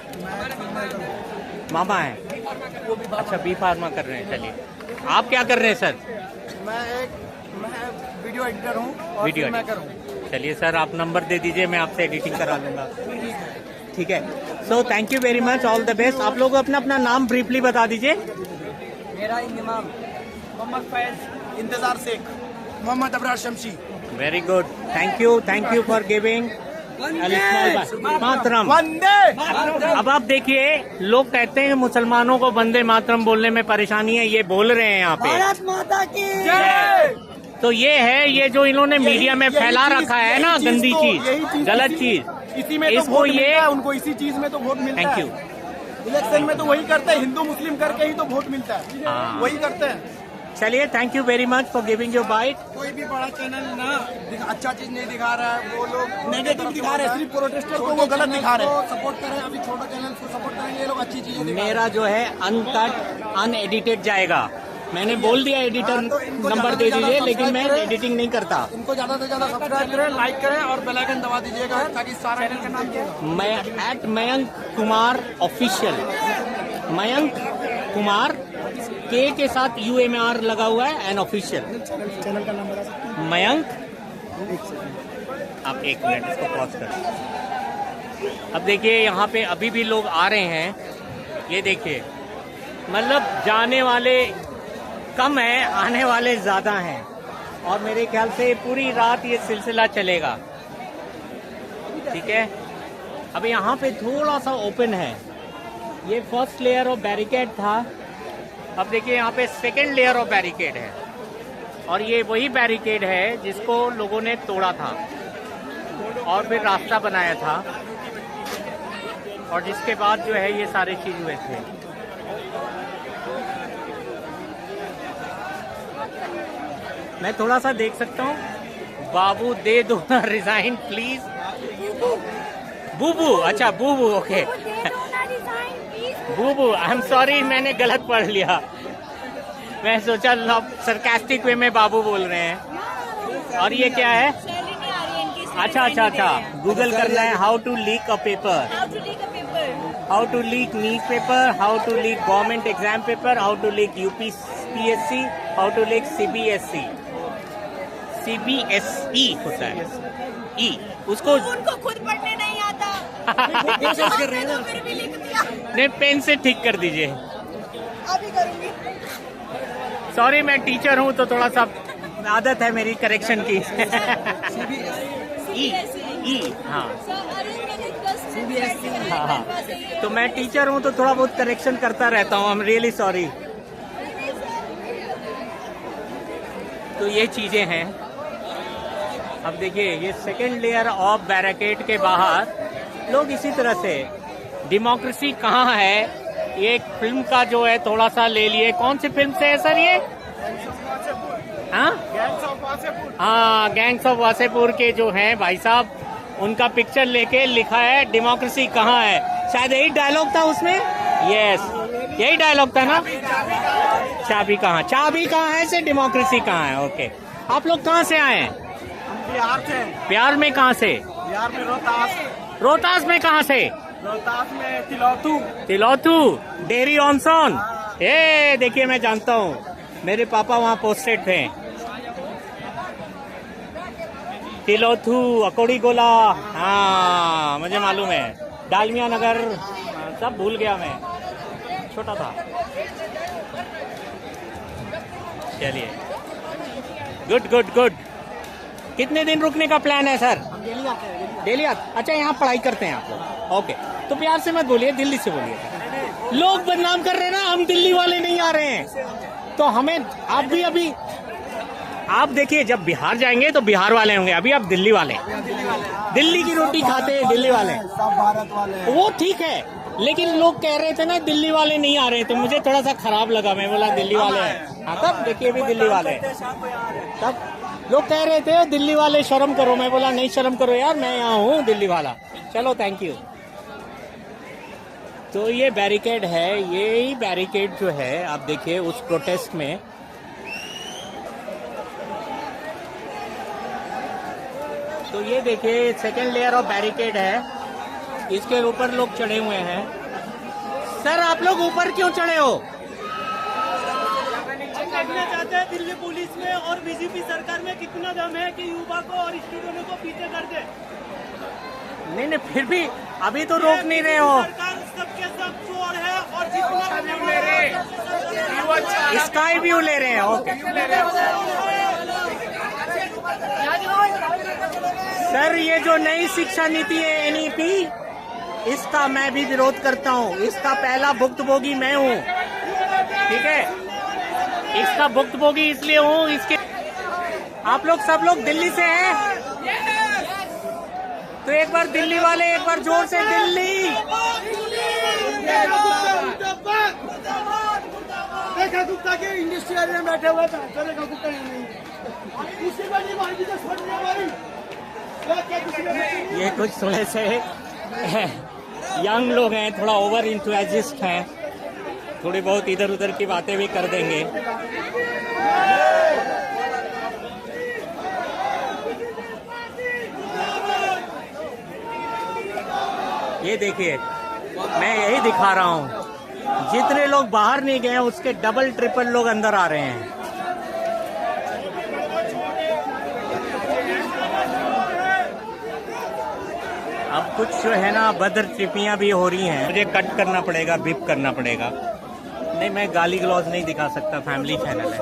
मामा हैं, अच्छा बी फार्मा कर रहे हैं। चलिए, आप क्या कर रहे हैं सर? मैं वीडियो एडिटर हूँ और वीडियो फिल्ममेकर हूँ। चलिए सर, आप नंबर दे दीजिए, मैं आपसे एडिटिंग करा लूँगा। ठीक है, so thank you very much, all the best. आप लोग अपना अपना नाम ब्रीफली बता दीजिए। मेरा इंतजाम Mohammad Faiz, Intezar Shaikh, Mohammad Abrar Shamshi. Very good, thank you for giving Mataram. Vande. अब आप देखिए, लोग कहते हैं मुसलमानों को वंदे मातरम बोलने में परेशानी है, ये बोल रहे हैं यहाँ पे। भारत माता की जय। तो ये है, ये जो इन्होंने मीडिया में फैला रखा है ना, गंदी चीज, गलत चीज, इसी में तो इसको वोट ये- मिलता है उनको, इसी चीज में तो वोट मिलता थैंक है। यू। इलेक्शन में तो वही करते हैं, हिंदू मुस्लिम करके ही तो वोट मिलता है, हाँ। वही करते हैं। चलिए, thank you very much for giving your bite. कोई भी बड़ा चैनल ना अच्छा चीज नहीं दिखा रहा है, वो लोग नेगेटिव दिखा रहे हैं, सिर्फ प्रोटेस्टर को वो गलत दिखा रहे हैं। सपोर्ट करें, अभी छोटा चैनल को सपोर्ट करेंगे, ये लोग अच्छी चीजें दिखा रहे हैं। मेरा जो है अनकट अनएडिटेड जाएगा। मैंने बोल दिया एडिटर नंबर दे दीजिए, लेकिन मैं एडिटिंग नहीं करता। इनको ज्यादा से ज्यादा सब्सक्राइब करें, लाइक करें और बेल आइकन दबा दीजिएगा ताकि सारा चैनल का नाम मैं @मयंक कुमार ऑफिशियल, मयंक कुमार के साथ UMR लगा हुआ है एंड ऑफिशियल चैनल का नंबर मयंक। आप एक मिनट इसको पॉज कर। अब देखिए यहाँ पे अभी भी लोग आ रहे हैं, ये देखिए, मतलब जाने वाले कम है, आने वाले ज्यादा हैं, और मेरे ख्याल से पूरी रात ये सिलसिला चलेगा। ठीक है, अब यहाँ पे थोड़ा सा ओपन है, ये फर्स्ट लेयर ऑफ बैरिकेड था, अब देखिए यहाँ पे सेकेंड लेयर ऑफ बैरिकेड है, और ये वही बैरिकेड है जिसको लोगों ने तोड़ा था और फिर रास्ता बनाया था, और जिसके बाद जो है ये सारे चीज हुए थे। मैं थोड़ा सा देख सकता हूँ, बाबू दे दो ना रिजाइन प्लीज। बूबू, अच्छा बूबू, ओके बूबू, आई एम सॉरी, मैंने गलत पढ़ लिया। मैं सोचा सरकास्टिक वे में बाबू बोल रहे हैं। और ये क्या है? अच्छा अच्छा अच्छा, गूगल करना है, how to leak a paper, how to leak news paper, how to leak government exam paper, how to leak UPSC, how to leak CBSE होता है ई, उसको उनको खुद पढ़ने नहीं आता। कोशिश कर रहे हैं ना। फिर भी लिख दिया। नहीं, पेन से ठीक कर दीजिए। अभी करूंगी। सॉरी, मैं टीचर हूँ तो थोड़ा सा आदत है मेरी करेक्शन की। ई, हाँ हाँ हाँ, तो मैं टीचर हूँ तो थोड़ा बहुत करेक्शन करता रहता हूँ। I am really sorry. तो ये चीजें हैं। अब देखिए, ये सेकेंड लेयर ऑफ बैरिकेड के बाहर लोग इसी तरह से, डेमोक्रेसी कहाँ है, ये एक फिल्म का जो है थोड़ा सा ले लिए। कौन सी फिल्म से है सर ये? हाँ, गैंग्स ऑफ वासेपुर के जो हैं भाई साहब, उनका पिक्चर लेके लिखा है डेमोक्रेसी कहाँ है। शायद यही डायलॉग था उसमें। यस, यही डायलॉग था ना, चाबी कहाँ, चाबी कहाँ है से डेमोक्रेसी कहाँ है। ओके, आप लोग कहाँ से आए हैं? बिहार से। बिहार में कहाँ से? बिहार में रोहतास। रोहतास में कहाँ से? रोहतास में तिलौतू। तिलौतू, डेरी ऑनसोन। ए देखिए, मैं जानता हूँ, मेरे पापा वहाँ पोस्टेड थे। तिलौथू, अकोड़ी गोला, हाँ मुझे मालूम है। डालमिया नगर, सब भूल गया मैं, छोटा था। चलिए, गुड गुड गुड। कितने दिन रुकने का प्लान है सर? डेली आते हैं। डेली आते? अच्छा, यहाँ पढ़ाई करते हैं आप लोग? ओके, तो प्यार से मत बोलिए, दिल्ली से बोलिए। लोग बदनाम कर रहे हैं ना, हम दिल्ली वाले नहीं आ रहे हैं। तो हमें, आप भी अभी, आप देखिए, जब बिहार जाएंगे तो बिहार वाले होंगे, अभी आप दिल्ली वाले। दिल्ली की रोटी खाते हैं दिल्ली वाले, सब भारत वाले हैं। वो ठीक है, लेकिन लोग कह रहे थे ना दिल्ली वाले नहीं आ रहे, तो मुझे थोड़ा सा खराब लगा। मैं बोला दिल्ली वाले हैं। हाँ, तब देखिए भी दिल्ली वाले हैं। तब लोग कह रहे थे दिल्ली वाले शर्म करो, मैं बोला नहीं शर्म करो यार, मैं यहाँ हूँ दिल्ली वाला। चलो, थैंक यू। तो ये बैरिकेड है, ये बैरिकेड जो है आप देखिए उस प्रोटेस्ट में। तो ये देखिए सेकेंड लेयर ऑफ बैरिकेड है, इसके ऊपर लोग चढ़े हुए हैं। सर, आप लोग ऊपर क्यों चढ़े हो? देखना चाहते हैं दिल्ली पुलिस में और बीजेपी सरकार में कितना दम है कि युवा को और स्टूडेंटों को पीछे कर दे। नहीं नहीं, फिर भी अभी तो रोक नहीं रहे हो। सरकार सबके सब चोर है और जितना व्यू ले रहे, स्काई व्यू ले रहे हैं। ओके सर, ये जो नई शिक्षा नीति है NEP, इसका मैं भी विरोध करता हूँ। इसका पहला भुक्तभोगी मैं हूँ, ठीक है? इसका भुक्तभोगी इसलिए हूँ, इसके आप लोग सब लोग दिल्ली से हैं? तो एक बार दिल्ली वाले, एक बार जोर से दिल्ली। देखा गुप्ता के इंडस्ट्रियल में बैठे हुए थे, चलेगा गुप्ता नहीं। ये कुछ थोड़े से यंग लोग हैं, थोड़ा ओवर इंथुजिस्ट हैं, थोड़ी बहुत इधर उधर की बातें भी कर देंगे। ये देखिए, मैं यही दिखा रहा हूँ, जितने लोग बाहर नहीं गए उसके डबल ट्रिपल लोग अंदर आ रहे हैं। अब कुछ जो है ना बदर ट्रिपियाँ भी हो रही हैं, मुझे कट करना पड़ेगा, बिप करना पड़ेगा। नहीं, मैं गाली गलौज नहीं दिखा सकता, फैमिली चैनल है।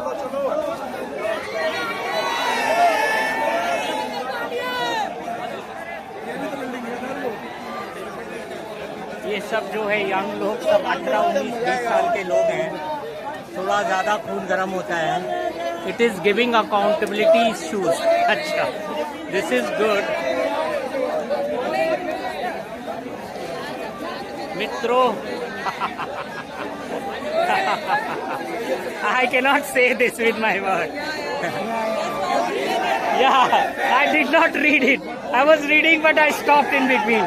ये सब जो है यंग लोग, सब 18, 19, 20 साल के लोग हैं। थोड़ा ज़्यादा खून गर्म होता है। It is giving accountability issues. अच्छा, दिस इज गुड। मित्रों, I cannot say this with my word. Yeah, I did not read it. I was reading but I stopped in between.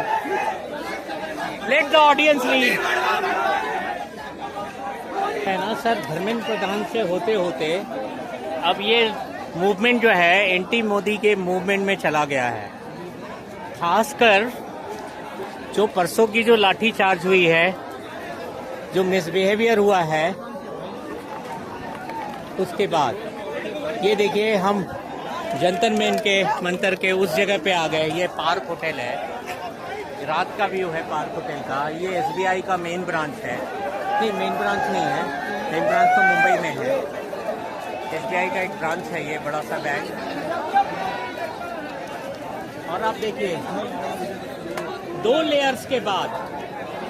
Let the audience read. है ना sir, Dharmendra Pradhan से होते होते अब ये movement जो है एंटी मोदी के मूवमेंट में चला गया है। खासकर जो परसों की जो लाठी चार्ज हुई है, जो मिसबिहेवियर हुआ है, उसके बाद ये देखिए हम जंतर मेन के मंतर के उस जगह पे आ गए। ये पार्क होटल है, रात का व्यू है पार्क होटल का। ये एसबीआई का मेन ब्रांच है। नहीं, मेन ब्रांच नहीं है, मेन ब्रांच तो मुंबई में है। एसबीआई का एक ब्रांच है ये, बड़ा सा बैंक। और आप देखिए 2 लेयर्स के बाद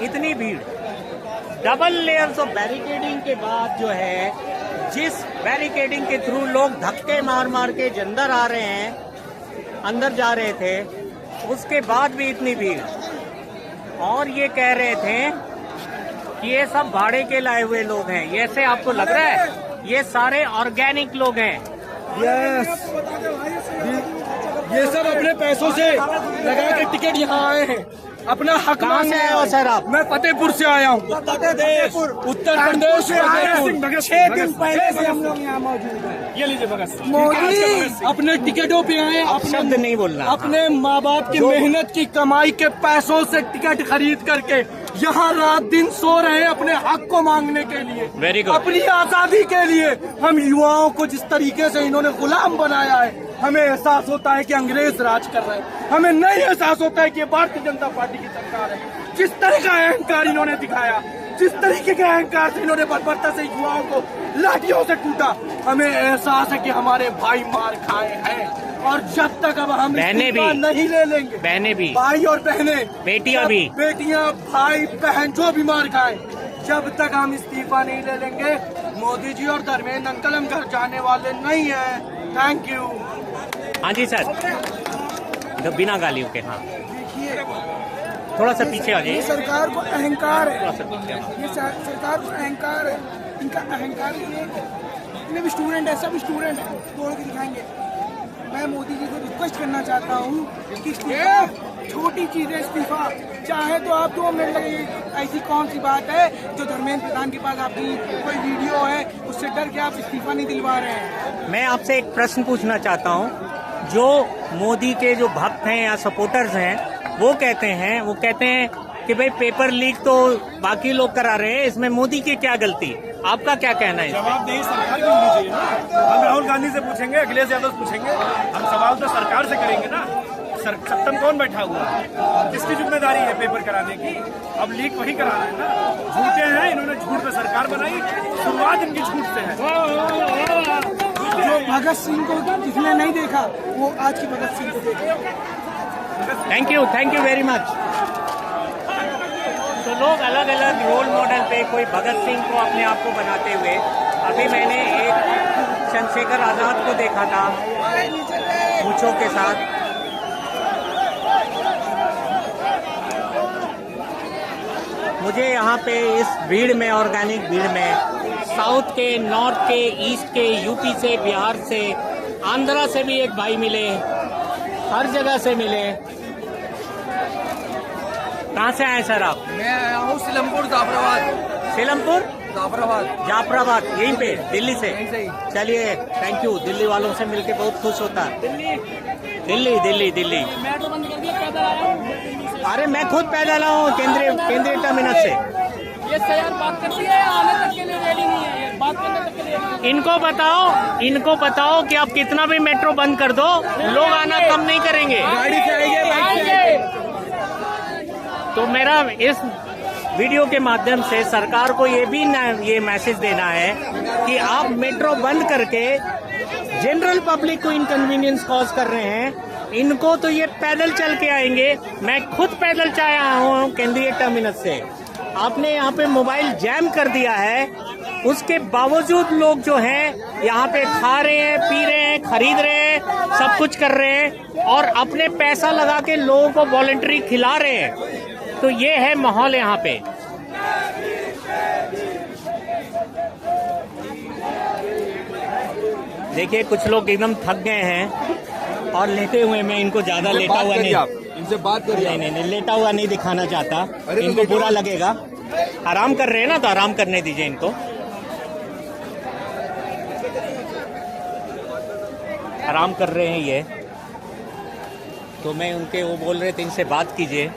इतनी भीड़, डबल लेयर्स ऑफ बैरिकेडिंग के बाद जो है, जिस बैरिकेडिंग के थ्रू लोग धक्के मार मार के अंदर आ रहे हैं, अंदर जा रहे थे, उसके बाद भी इतनी भीड़। और ये कह रहे थे कि ये सब भाड़े के लाए हुए लोग हैं। ये से आपको लग रहा है ये सारे ऑर्गेनिक लोग हैं। यस, ये सब अपने पैसों से लगा के टिकट यहाँ आए हैं, अपना हक कहाँ से आए हो सर आप? मैं फतेहपुर से आया हूँ, उत्तर प्रदेश, फतेहपुर। 6 दिन पहले से हम लोग यहाँ मौजूद हैं। ये लीजिए भगत सिंह। मोदी अपने टिकटों पे आए, आप शब्द नहीं बोलना। अपने माँ बाप की मेहनत की कमाई के पैसों से टिकट खरीद करके यहाँ रात दिन सो रहे हैं अपने हक को मांगने के लिए, वेरी गुड, अपनी आजादी के लिए। हम युवाओं को जिस तरीके से इन्होंने गुलाम बनाया है, हमें एहसास होता है कि अंग्रेज राज कर रहे हैं। हमें नहीं एहसास होता है कि भारतीय जनता पार्टी की सरकार है। जिस तरह का अहंकार इन्होंने दिखाया, जिस तरीके के अहंकार से इन्होंने बर्बरता से युवाओं को लाठियों से टूटा, हमें एहसास है कि हमारे भाई मार खाए हैं। और जब तक अब हम बहनें भी नहीं ले लेंगे, बहनें भी, भाई और बहनें, बेटियां भी, बेटियां, भाई बहन जो भी मार खाए, जब तक हम इस्तीफा नहीं ले लेंगे, मोदी जी और धर्मेंद्र अंकल हम घर जाने वाले नहीं है। Thank you. हाँ जी सर, बिना गालियों के। हाँ, थोड़ा सा पीछे आ जाइए। सरकार को अहंकार है, थोड़ा सा पीछे। ये सरकार को अहंकार है। इनका अहंकार ये जितने भी स्टूडेंट है, सब स्टूडेंट है, तोड़ के दिखाएंगे। मैं मोदी जी को रिक्वेस्ट करना चाहता हूँ कि इस्तीफा, छोटी चीज है इस्तीफा, चाहे तो आप 2 मिनट लगे। ऐसी कौन सी बात है जो धर्मेंद्र प्रधान के पास आपकी कोई वीडियो है, उससे डर के आप इस्तीफा नहीं दिलवा रहे हैं? मैं आपसे एक प्रश्न पूछना चाहता हूँ। जो मोदी के जो भक्त हैं या सपोर्टर्स हैं, वो कहते हैं कि भाई पेपर लीक तो बाकी लोग करा रहे हैं, इसमें मोदी की क्या गलती? आपका क्या कहना है? जवाबदेही सरकार की होनी चाहिए ना। हम राहुल गांधी से पूछेंगे, अखिलेश यादव से पूछेंगे, हम सवाल तो सरकार से करेंगे ना। सत्तम कौन बैठा हुआ है? किसकी जिम्मेदारी है पेपर कराने की? अब लीक वही कराना है ना। झूठे हैं, इन्होंने झूठ पे सरकार बनाई, शुरुआत इनकी झूठ से है। जो भगत सिंह को जिसने नहीं देखा, वो आज की भगत सिंह को देखे। Thank you very much. तो लोग अलग अलग रोल मॉडल पे, कोई भगत सिंह को अपने आप को बनाते हुए, अभी मैंने एक चंद्रशेखर आजाद को देखा था मूंछों के साथ। मुझे यहाँ पे इस भीड़ में, ऑर्गेनिक भीड़ में, साउथ के, नॉर्थ के, ईस्ट के, यूपी से, बिहार से, आंध्रा से भी एक भाई मिले, हर जगह से मिले। कहाँ से आए सर आप? मैं आया हूँ सीलमपुर, जाफराबाद। सीलमपुर, जाफराबाद, यहीं पे, दिल्ली से। चलिए, थैंक यू। दिल्ली वालों से मिलके बहुत खुश होता है। दिल्ली। अरे मैं खुद पैदल हूँ केंद्रीय टर्मिनस से। ये यार बात करती है, आने तक के लिए रेडी नहीं है, बात करने तक के लिए। इनको बताओ कि आप कितना भी मेट्रो बंद कर दो, लोग आना कम नहीं करेंगे। गाड़ी से आएंगे। तो मेरा इस वीडियो के माध्यम से सरकार को ये मैसेज देना है कि आप मेट्रो बंद करके जनरल पब्लिक को इनकन्वीनियंस कॉज कर रहे हैं। इनको तो ये पैदल चल के आएंगे। मैं खुद पैदल आया हूँ केंद्रीय टर्मिनस से। आपने यहाँ पे मोबाइल जैम कर दिया है, उसके बावजूद लोग जो हैं यहाँ पे खा रहे हैं, पी रहे हैं, खरीद रहे हैं, सब कुछ कर रहे हैं और अपने पैसा लगा के लोगों को वॉलंटरी खिला रहे हैं। तो ये है माहौल यहाँ पे। देखिए कुछ लोग एकदम थक गए हैं और लेटे हुए। मैं इनको ज्यादा लेटा हुआ नहीं, इनसे बात करिए। नहीं लेटा हुआ नहीं दिखाना चाहता, इनको बुरा लगेगा। आराम कर रहे हैं ना, तो आराम करने दीजिए इनको। आराम कर रहे हैं ये, तो मैं उनके, वो बोल रहे थे इनसे बात कीजिए।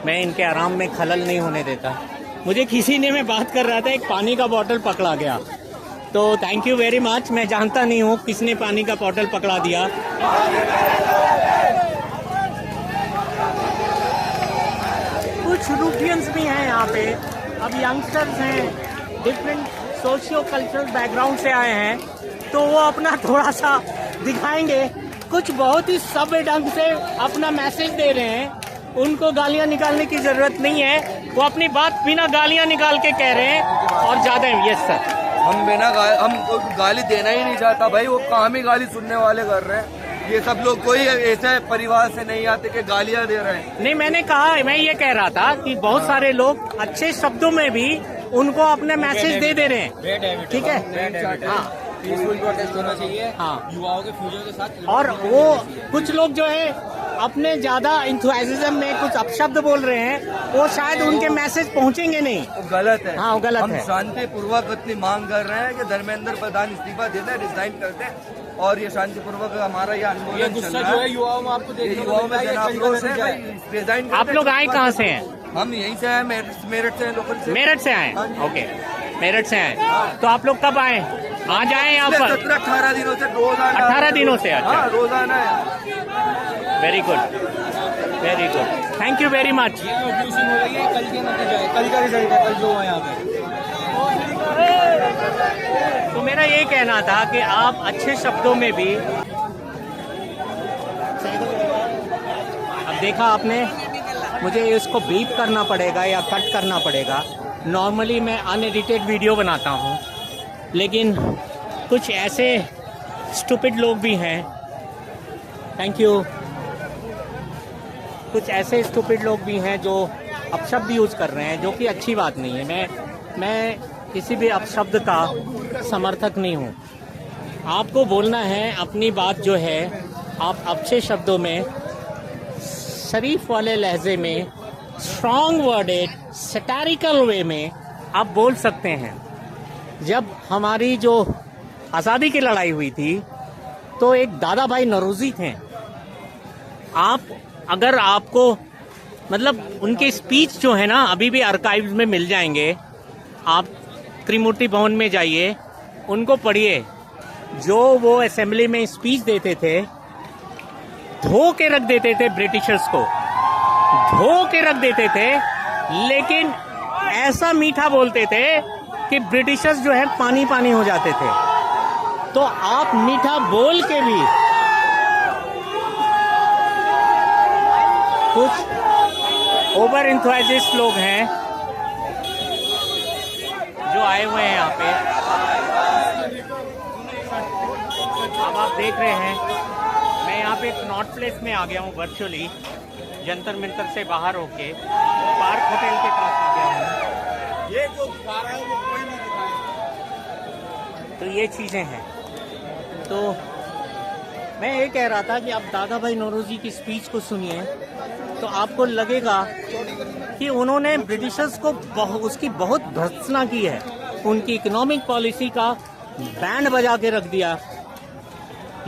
मैं इनके आराम में खलल नहीं होने देता। मुझे किसी ने, मैं बात कर रहा था, एक पानी का बोतल पकड़ा गया। तो थैंक यू वेरी मच। मैं जानता नहीं हूँ किसने पानी का बोतल पकड़ा दिया। कुछ रूटियंस भी हैं यहाँ पे। अब यंगस्टर्स हैं, डिफरेंट सोशियो कल्चरल बैकग्राउंड से आए हैं, तो वो अपना थोड़ा सा दिखाएंगे। कुछ बहुत ही सभ्य ढंग से अपना मैसेज दे रहे हैं। उनको गालियां निकालने की जरूरत नहीं है, वो अपनी बात बिना गालियां निकाल के कह रहे हैं और ज्यादा। यस सर, हम गाली देना ही नहीं चाहता भाई, वो काम ही गाली सुनने वाले कर रहे हैं। ये सब लोग कोई ऐसे परिवार से नहीं आते कि गालियां दे रहे हैं। नहीं, मैंने कहा, मैं ये कह रहा था कि बहुत सारे लोग अच्छे शब्दों में भी उनको अपने मैसेज दे रहे हैं। ठीक है, हाँ, पीसफुल प्रोटेस्ट होना चाहिए, हाँ, युवाओं के फ्यूचर के साथ। और वो कुछ लोग जो है अपने ज्यादा इंथुसियाज्म में कुछ अपशब्द बोल रहे हैं, वो शायद उनके मैसेज पहुंचेंगे नहीं। वो गलत है। हाँ, वो गलत है। हम शांतिपूर्वक अपनी मांग कर रहे हैं कि धर्मेंद्र प्रधान इस्तीफा देते हैं, रिजाइन करते हैं, और ये शांतिपूर्वक हमारा ये आंदोलन चल रहा है। युवाओं में आपको युवाओं में जनाक्रोश है, रिजाइन। आप लोग आए कहाँ से हैं? हम यहीं से आए, मेरठ से, लोकल से। मेरठ से आए, ओके, मेरठ से आए। तो आप लोग कब आए? आज आए यहाँ पर? 17-18 दिनों से रोजाना। 18 दिनों से? अच्छा, हाँ, रोजाना है। Very good, very good, thank you very much. कल के नतीजा है, कल का रिजल्ट है, कल जो हुआ यहाँ पे। तो मेरा ये कहना था कि आप अच्छे शब्दों में भी, अब देखा आपने, मुझे इसको बीप करना पड़ेगा या कट करना पड़ेगा। नॉर्मली मैं अनएडिटेड वीडियो बनाता हूँ, लेकिन कुछ ऐसे स्टूपिड लोग भी हैं, थैंक यू, कुछ ऐसे स्टूपिड लोग भी हैं जो अपशब्द यूज़ कर रहे हैं, जो कि अच्छी बात नहीं है। मैं किसी भी अपशब्द का समर्थक नहीं हूँ। आपको बोलना है अपनी बात जो है, आप अच्छे शब्दों में, शरीफ वाले लहजे में, स्ट्रॉन्ग वर्डेड, सैटारिकल वे में आप बोल सकते हैं। जब हमारी जो आज़ादी की लड़ाई हुई थी, तो एक दादा भाई नौरोजी थे। अगर आपको, मतलब उनके स्पीच जो है ना, अभी भी आर्काइव्स में मिल जाएंगे। आप त्रिमूर्ति भवन में जाइए, उनको पढ़िए। जो वो असेंबली में स्पीच देते थे, धो के रख देते थे, ब्रिटिशर्स को धो के रख देते थे, लेकिन ऐसा मीठा बोलते थे कि ब्रिटिशर्स जो है पानी पानी हो जाते थे। तो आप मीठा बोल के भी, कुछ ओवर इंथुसियास्ट लोग हैं जो आए हुए हैं यहाँ पे। अब आप देख रहे हैं, मैं यहाँ पे कनॉट प्लेस में आ गया हूँ वर्चुअली, जंतर मंतर से बाहर होके। पार्क होटल के पास आ गया हूँ। ये जो दिखा रहा है वो कोई नहीं दिखाएगा। तो ये चीज़ें हैं। तो मैं ये कह रहा था कि आप दादा भाई नौरोजी की स्पीच को सुनिए तो आपको लगेगा कि उन्होंने ब्रिटिशर्स को उसकी बहुत भर्त्सना की है। उनकी इकोनॉमिक पॉलिसी का बैंड बजा के रख दिया,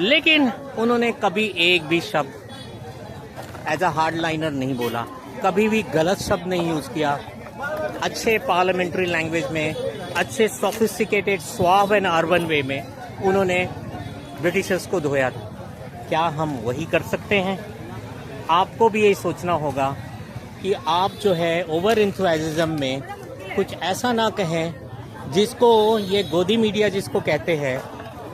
लेकिन उन्होंने कभी एक भी शब्द एज अ हार्डलाइनर नहीं बोला, कभी भी गलत शब्द नहीं यूज़ किया। अच्छे पार्लियामेंट्री लैंग्वेज में, अच्छे सोफिस्टिकेटेड स्वाव एंड अर्बन वे में उन्होंने ब्रिटिशर्स को धोया था। क्या हम वही कर सकते हैं? आपको भी यही सोचना होगा कि आप जो है ओवर इंथुजियाज्म में कुछ ऐसा ना कहें जिसको ये गोदी मीडिया जिसको कहते हैं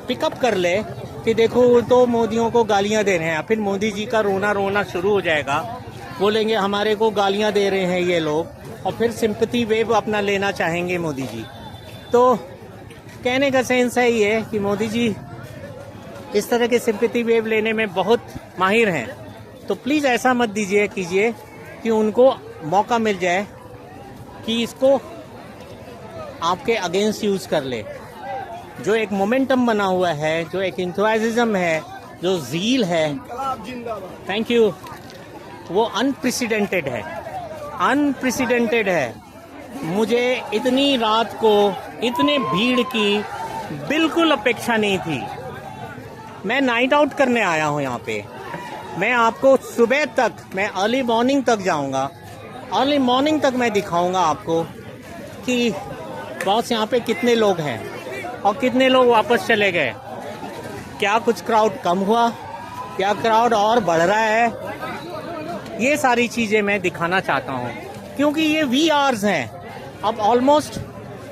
पिकअप कर ले कि देखो वो तो मोदियों को गालियां दे रहे हैं। फिर मोदी जी का रोना शुरू हो जाएगा, बोलेंगे हमारे को गालियां दे रहे हैं ये लोग, और फिर सिंपैथी वेव अपना लेना चाहेंगे मोदी जी। तो कहने का सेंस है ये कि मोदी जी इस तरह के सिंपैथी वेव लेने में बहुत माहिर हैं। तो प्लीज़ ऐसा मत कीजिए कि उनको मौका मिल जाए कि इसको आपके अगेंस्ट यूज़ कर ले। जो एक मोमेंटम बना हुआ है, जो एक इंथुजियाज्म है, जो ज़ील है, थैंक यू, वो अनप्रेसिडेंटेड है। मुझे इतनी रात को इतने भीड़ की बिल्कुल अपेक्षा नहीं थी। मैं नाइट आउट करने आया हूँ यहाँ पे। मैं आपको सुबह तक, मैं अर्ली मॉर्निंग तक जाऊँगा, अर्ली मॉर्निंग तक मैं दिखाऊँगा आपको कि बॉस यहाँ पे कितने लोग हैं और कितने लोग वापस चले गए। क्या कुछ क्राउड कम हुआ, क्या क्राउड और बढ़ रहा है, ये सारी चीज़ें मैं दिखाना चाहता हूँ, क्योंकि ये वी आवर्स हैं। अब ऑलमोस्ट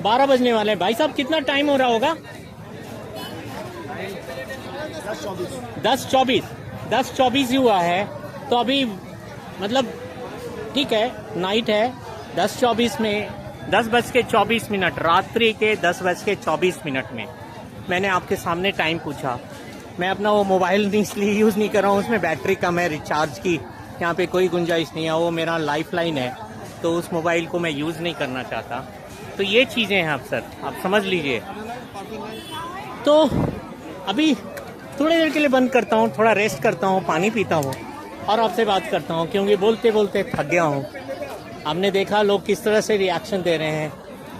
12 बजने वाले हैं। भाई साहब कितना टाइम हो रहा होगा? 10:24 ही हुआ है। तो अभी मतलब ठीक है, नाइट है। 10:24 में 10:24, रात्रि के 10:24 में मैंने आपके सामने टाइम पूछा। मैं अपना वो मोबाइल इसलिए यूज़ नहीं कर रहा हूँ, उसमें बैटरी कम है, रिचार्ज की यहाँ पे कोई गुंजाइश नहीं है, वो मेरा लाइफलाइन है, तो उस मोबाइल को मैं यूज़ नहीं करना चाहता। तो ये चीज़ें हैं अफसर, आप समझ लीजिए। तो अभी थोड़ी देर के लिए बंद करता हूँ, थोड़ा रेस्ट करता हूँ, पानी पीता हूँ और आपसे बात करता हूँ, क्योंकि बोलते बोलते थक गया हूँ। हमने देखा लोग किस तरह से रिएक्शन दे रहे हैं।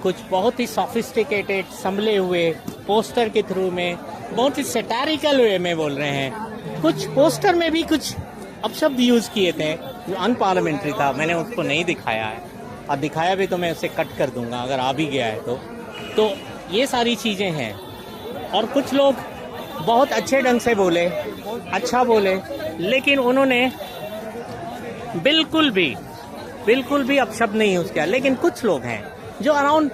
कुछ बहुत ही सोफिस्टिकेटेड संभले हुए पोस्टर के थ्रू में, बहुत ही सैटारिकल वे में बोल रहे हैं। कुछ पोस्टर में भी कुछ अपशब्द यूज़ किए थे जो अनपार्लियामेंट्री था, मैंने उसको नहीं दिखाया है, और दिखाया भी तो मैं उसे कट कर दूंगा अगर आ भी गया है तो ये सारी चीज़ें हैं। और कुछ लोग बहुत अच्छे ढंग से बोले, अच्छा बोले, लेकिन उन्होंने बिल्कुल भी अपशब्द नहीं यूज़ किया। लेकिन कुछ लोग हैं जो अराउंड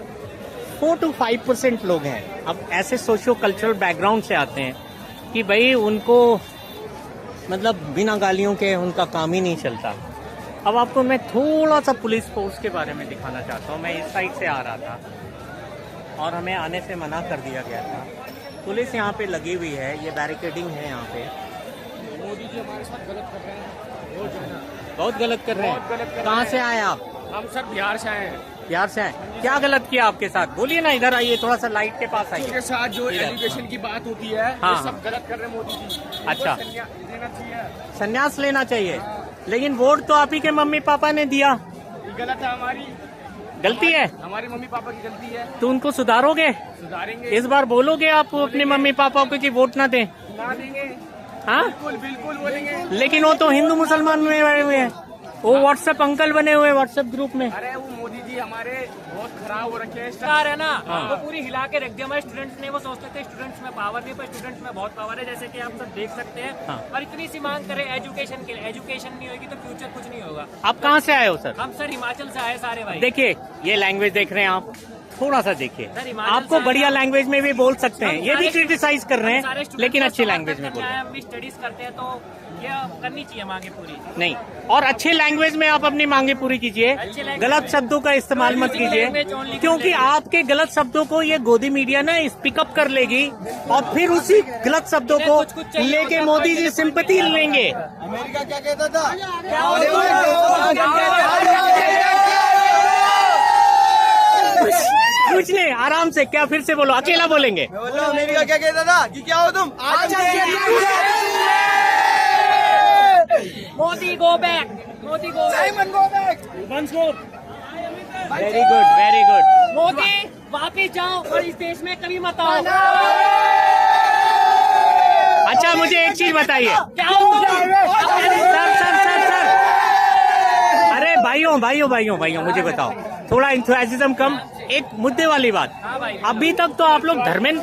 4 to 5% लोग हैं, अब ऐसे सोशियो कल्चरल बैकग्राउंड से आते हैं कि भाई उनको मतलब बिना गालियों के उनका काम ही नहीं चलता। अब आपको मैं थोड़ा सा पुलिस फोर्स के बारे में दिखाना चाहता हूँ। मैं इस साइड से आ रहा था और हमें आने से मना कर दिया गया था। पुलिस यहाँ पे लगी हुई है, ये बैरिकेडिंग है यहाँ पे। मोदी जी हमारे साथ गलत कर रहे हैं, बहुत गलत कर रहे हैं। कहाँ से आए आप? हम सब बिहार से आए हैं। बिहार से आए, क्या गलत किया आपके साथ? बोलिए ना, इधर आइए, थोड़ा सा लाइट के पास आइए। उनके साथ जो एलिगेशन की बात होती है, हाँ, ये सब गलत कर रहे हैं मोदी जी। अच्छा, देना चाहिए, संन्यास लेना चाहिए। लेकिन वोट तो आप ही के मम्मी पापा ने दिया। गलत है, हमारी गलती है, हमारे मम्मी पापा की गलती है। तो उनको सुधारोगे? सुधारेंगे। इस बार बोलोगे आप अपने मम्मी पापा को कि वोट ना दें? ना देंगे, हाँ बिल्कुल बोलेंगे। लेकिन वो तो हिंदू मुसलमान में बने हुए हैं, वो व्हाट्सएप अंकल बने हुए व्हाट्सएप ग्रुप में। अरे वो मोदी जी हमारे बहुत खराब हो रखे हैं, स्टार है ना, वो पूरी हिला के रख दिया हमारे स्टूडेंट्स ने। वो सोचते थे स्टूडेंट्स में पावर नहीं, पर स्टूडेंट्स में बहुत पावर है, जैसे कि आप सब देख सकते हैं। और इतनी सी मांग करें एजुकेशन के लिए, एजुकेशन नहीं होगी तो फ्यूचर कुछ नहीं होगा। आप कहाँ से आए हो सर? हम सर हिमाचल से आए सारे भाई। देखिए ये लैंग्वेज देख रहे हैं आप, थोड़ा सा देखिए। सर, हिमाचल आपको से बढ़िया आए- लैंग्वेज में भी बोल सकते हैं, ये भी सारे- क्रिटिसाइज कर रहे सारे हैं, students लेकिन को अच्छी सवाल लैंग्वेज में करते बोल हैं, रहे हम भी स्टडीज करते हैं, तो ये करनी चाहिए मांगे पूरी। नहीं, और अच्छे लैंग्वेज में आप अपनी मांगे पूरी कीजिए, गलत शब्दों का इस्तेमाल मत कीजिए, क्योंकि आपके गलत शब्दों को ये गोदी मीडिया ना पिकअप कर लेगी और फिर उसी गलत शब्दों को लेके मोदी जी सिंपैथी लेंगे। अमेरिका क्या कहता था? कुछ नहीं, आराम से। क्या फिर से बोलो, अकेला बोलेंगे। अमेरिका क्या कहता था कि क्या हो तुम? Modi go back, Modi go Simon go back. Very good, very good. Modi वापिस जाओ और इस देश में कभी मत आओ। अच्छा, मुझे एक चीज बताइए। क्या होगा? सर, अरे भाइयों, मुझे बताओ, थोड़ा इंथुसियाज्म कम। एक मुद्दे वाली बात, अभी तक तो आप लोग धर्मेंद्र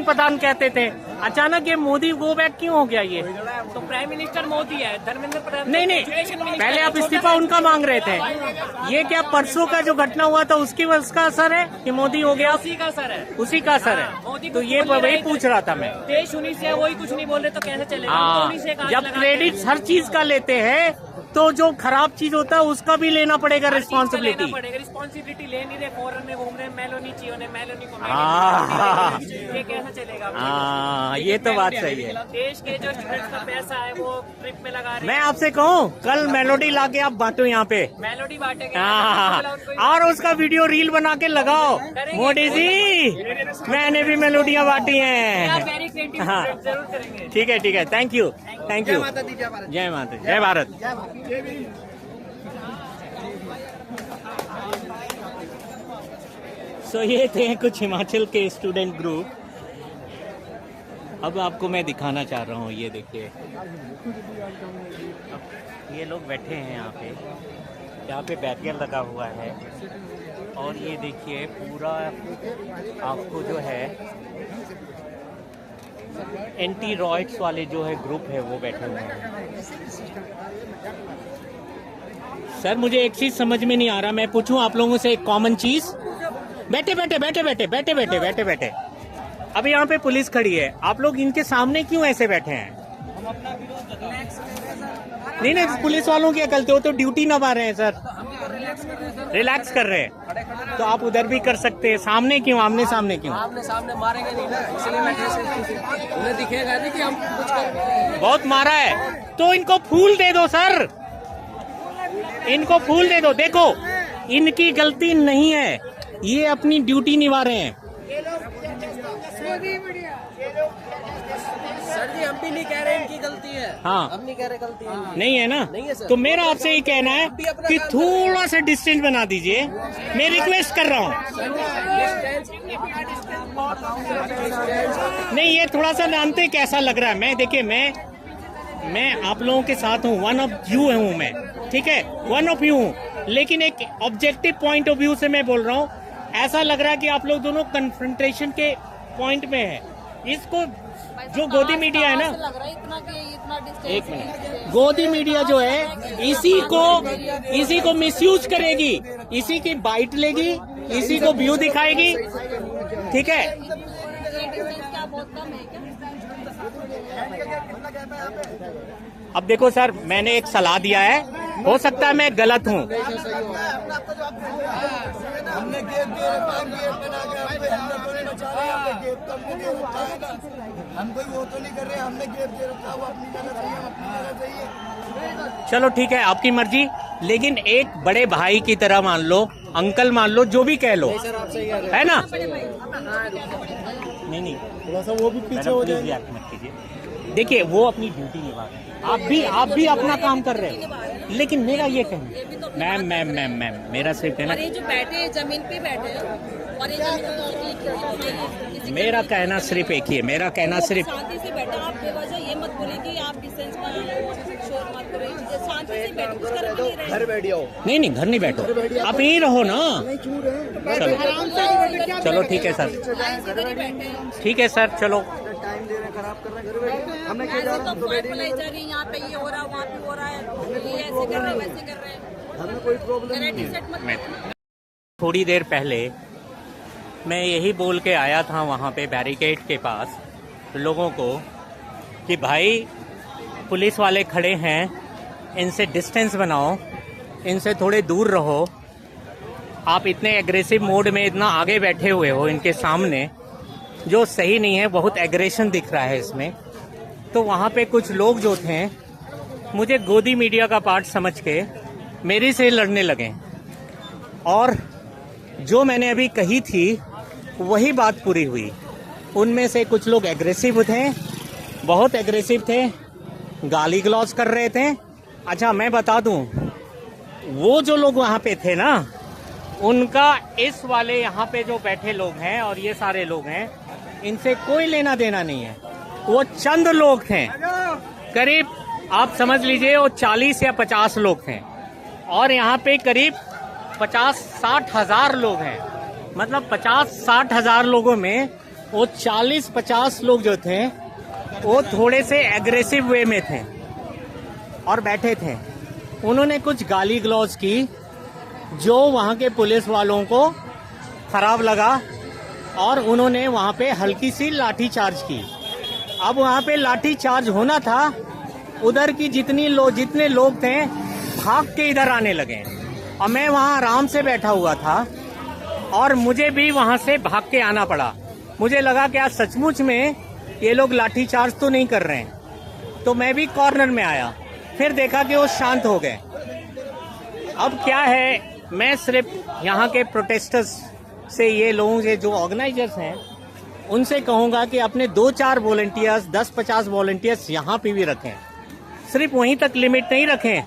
प्रधान कहते थे, अचानक ये मोदी गो बैक क्यों हो गया? ये तो प्राइम मिनिस्टर मोदी है, धर्मेंद्र प्रधान नहीं, पहले आप इस्तीफा उनका मांग रहे थे। ये क्या परसों का जो घटना हुआ था उसका असर है कि मोदी हो गया? उसी का असर है, उसी का असर है। तो ये वही पूछ रहा था मैं। देश उन्हीं से, वही कुछ नहीं बोल रहे तो कैसे चलेगा? हाँ, उन्हीं से काम जब लगाते क्रेडिट हैं। हर चीज का लेते हैं तो जो खराब चीज होता है उसका भी लेना पड़ेगा रिस्पॉन्सिबिलिटी। रिस्पॉन्सिबिलिटी ले नहीं रहे, फॉरेन में घूम रहे, मेलोनी चाहिए उन्हें, मेलोनी को हाँ। ये कैसे चलेगा? हाँ, ये तो बात सही है। देश के जो स्टूडेंट्स का पैसा है वो ट्रिप में लगा रहे हैं। मैं आपसे कहूँ, कल मेलोडी ला के आप बांटो यहाँ पे। मेलोडी बांटेंगे। हाँ, और उसका वीडियो रील बना के लगाओ, मोदी जी मैंने भी मेलोडियाँ बांटी हैं। हाँ, जरूर करेंगे। ठीक है, थैंक यू। जय माता, जय भारत। सो ये थे कुछ हिमाचल के स्टूडेंट ग्रुप। अब आपको मैं दिखाना चाह रहा हूँ, ये देखिए, ये लोग बैठे हैं यहाँ पे बैरियर लगा हुआ है, और ये देखिए पूरा आपको जो है एंटी रॉयट्स वाले जो है ग्रुप है वो बैठे हुए हैं। सर, मुझे एक चीज समझ में नहीं आ रहा, मैं पूछूं आप लोगों से एक कॉमन चीज। बैठे। अभी यहाँ पे पुलिस खड़ी है, आप लोग इनके सामने क्यों ऐसे बैठे हैं? नहीं, पुलिस वालों की गलती हो तो ड्यूटी ना पा रहे हैं सर, रिलैक्स कर रहे हैं। तो आप उधर भी कर सकते हैं, सामने क्यों, आमने सामने क्यों? आमने सामने मारेंगे नहीं ना, इसलिए मैं उन्हें दिखेगा नहीं कि हम कुछ कर रहे हैं। बहुत मारा है तो इनको फूल दे दो सर, इनको फूल दे दो। देखो, इनकी गलती नहीं है, ये अपनी ड्यूटी निभा रहे हैं। सर जी, हम भी नहीं कह रहे इनकी गलती है। हाँ, हम नहीं कह रहे गलती है, नहीं है ना? नहीं है सर। तो मेरा आपसे ये कहना है कि थोड़ा सा डिस्टेंस बना दीजिए, मैं रिक्वेस्ट कर रहा हूँ। नहीं, ये थोड़ा सा जानते कैसा लग रहा है। मैं देखिए, मैं आप लोगों के साथ हूँ, वन ऑफ यू हूँ मैं, ठीक है, वन ऑफ यू हूँ, लेकिन एक ऑब्जेक्टिव पॉइंट ऑफ व्यू से मैं बोल रहा हूँ। ऐसा लग रहा है कि आप लोग दोनों कन्फ्रंटेशन के पॉइंट में है। इसको जो गोदी मीडिया है ना, एक मिनट, गोदी मीडिया जो है इसी को मिसयूज करेगी, इसी की बाइट लेगी, इसी को व्यू दिखाएगी, ठीक है। अब देखो सर, मैंने एक सलाह दिया है, हो सकता है मैं गलत हूँ। हमने गेट बना के हम कोई वो तो नहीं कर रहे, हमने गेट दे रखा, वो अपनी जगह सही है, हम अपनी जगह सही है। चलो ठीक है, आपकी मर्जी, लेकिन एक बड़े भाई की तरह मान लो, अंकल मान लो, जो भी कह लो, है ना? नहीं, थोड़ा सा वो भी पीछे हो जाएगा। मत कीजिए। देखिए, वो अपनी ड्यूटी निभा रहे हैं, आप भी अपना काम कर रहे हो, लेकिन मेरा ये कहना, मैम मेरा सिर्फ कहना, और ये जो बैठे जमीन पे बैठे हैं, और ये मेरा कहना सिर्फ एक ही है, मेरा कहना सिर्फ शांति से बैठा। आप बेवजह ये मत बोले कि आप डिस्टेंस में शोर मत करो, शांति से बैठो, कुछ कर भी नहीं रहे। घर बैठ जाओ। नहीं, घर नहीं बैठो, आप यहीं रहो ना। चलो ठीक है सर, ठीक है सर, चलो। टाइम दे रहे हैं, खराब कर रहे हैं, घर बैठ। हमने क्या ऐसे तो फाइट फैलाई जा रही है, यहाँ पे ये हो रहा है, वहाँ पे हो रहा है, ये ऐसे कर रहे हैं, वैसे कर रहे हैं। हमें कोई प्रॉब्लम नहीं। थोड़ी देर पहले मैं यही बोल के आया था वहाँ पे बैरिकेड के पास लोगों को कि भाई, पुलिस वाले खड़े हैं, इनसे डिस्टेंस बनाओ, इनसे थोड़े दूर रहो। आप इतने एग्रेसिव मोड में इतना आगे बैठे हुए हो इनके सामने, जो सही नहीं है, बहुत एग्रेशन दिख रहा है इसमें। तो वहाँ पे कुछ लोग जो थे, मुझे गोदी मीडिया का पार्ट समझ के मेरे से लड़ने लगे, और जो मैंने अभी कही थी वही बात पूरी हुई। उनमें से कुछ लोग एग्रेसिव थे, बहुत एग्रेसिव थे, गाली गलौज कर रहे थे। अच्छा मैं बता दूं, वो जो लोग वहाँ पे थे ना, उनका इस वाले यहाँ पे जो बैठे लोग हैं और ये सारे लोग हैं, इनसे कोई लेना देना नहीं है। वो चंद लोग थे, करीब आप समझ लीजिए वो 40 या 50 लोग थे, और यहाँ पे करीब 50-60 हजार लोग हैं। मतलब 50-60 हजार लोगों में वो 40-50 लोग जो थे वो थोड़े से एग्रेसिव वे में थे और बैठे थे। उन्होंने कुछ गाली गलौज की जो वहाँ के पुलिस वालों को खराब लगा, और उन्होंने वहाँ पे हल्की सी लाठी चार्ज की। अब वहाँ पे लाठी चार्ज होना था, उधर की जितने लोग थे भाग के इधर आने लगे, और मैं वहाँ आराम से बैठा हुआ था और मुझे भी वहाँ से भाग के आना पड़ा। मुझे लगा कि आज सचमुच में ये लोग लाठी चार्ज तो नहीं कर रहे हैं, तो मैं भी कॉर्नर में आया। फिर देखा कि वो शांत हो गए। अब क्या है, मैं सिर्फ यहाँ के प्रोटेस्टर्स से, ये लोगों से जो ऑर्गेनाइजर्स हैं, उनसे कहूँगा कि अपने 2-4 वॉलंटियर्स, 10-50 वॉलंटियर्स यहाँ पे भी रखें। सिर्फ वहीं तक लिमिट नहीं रखें,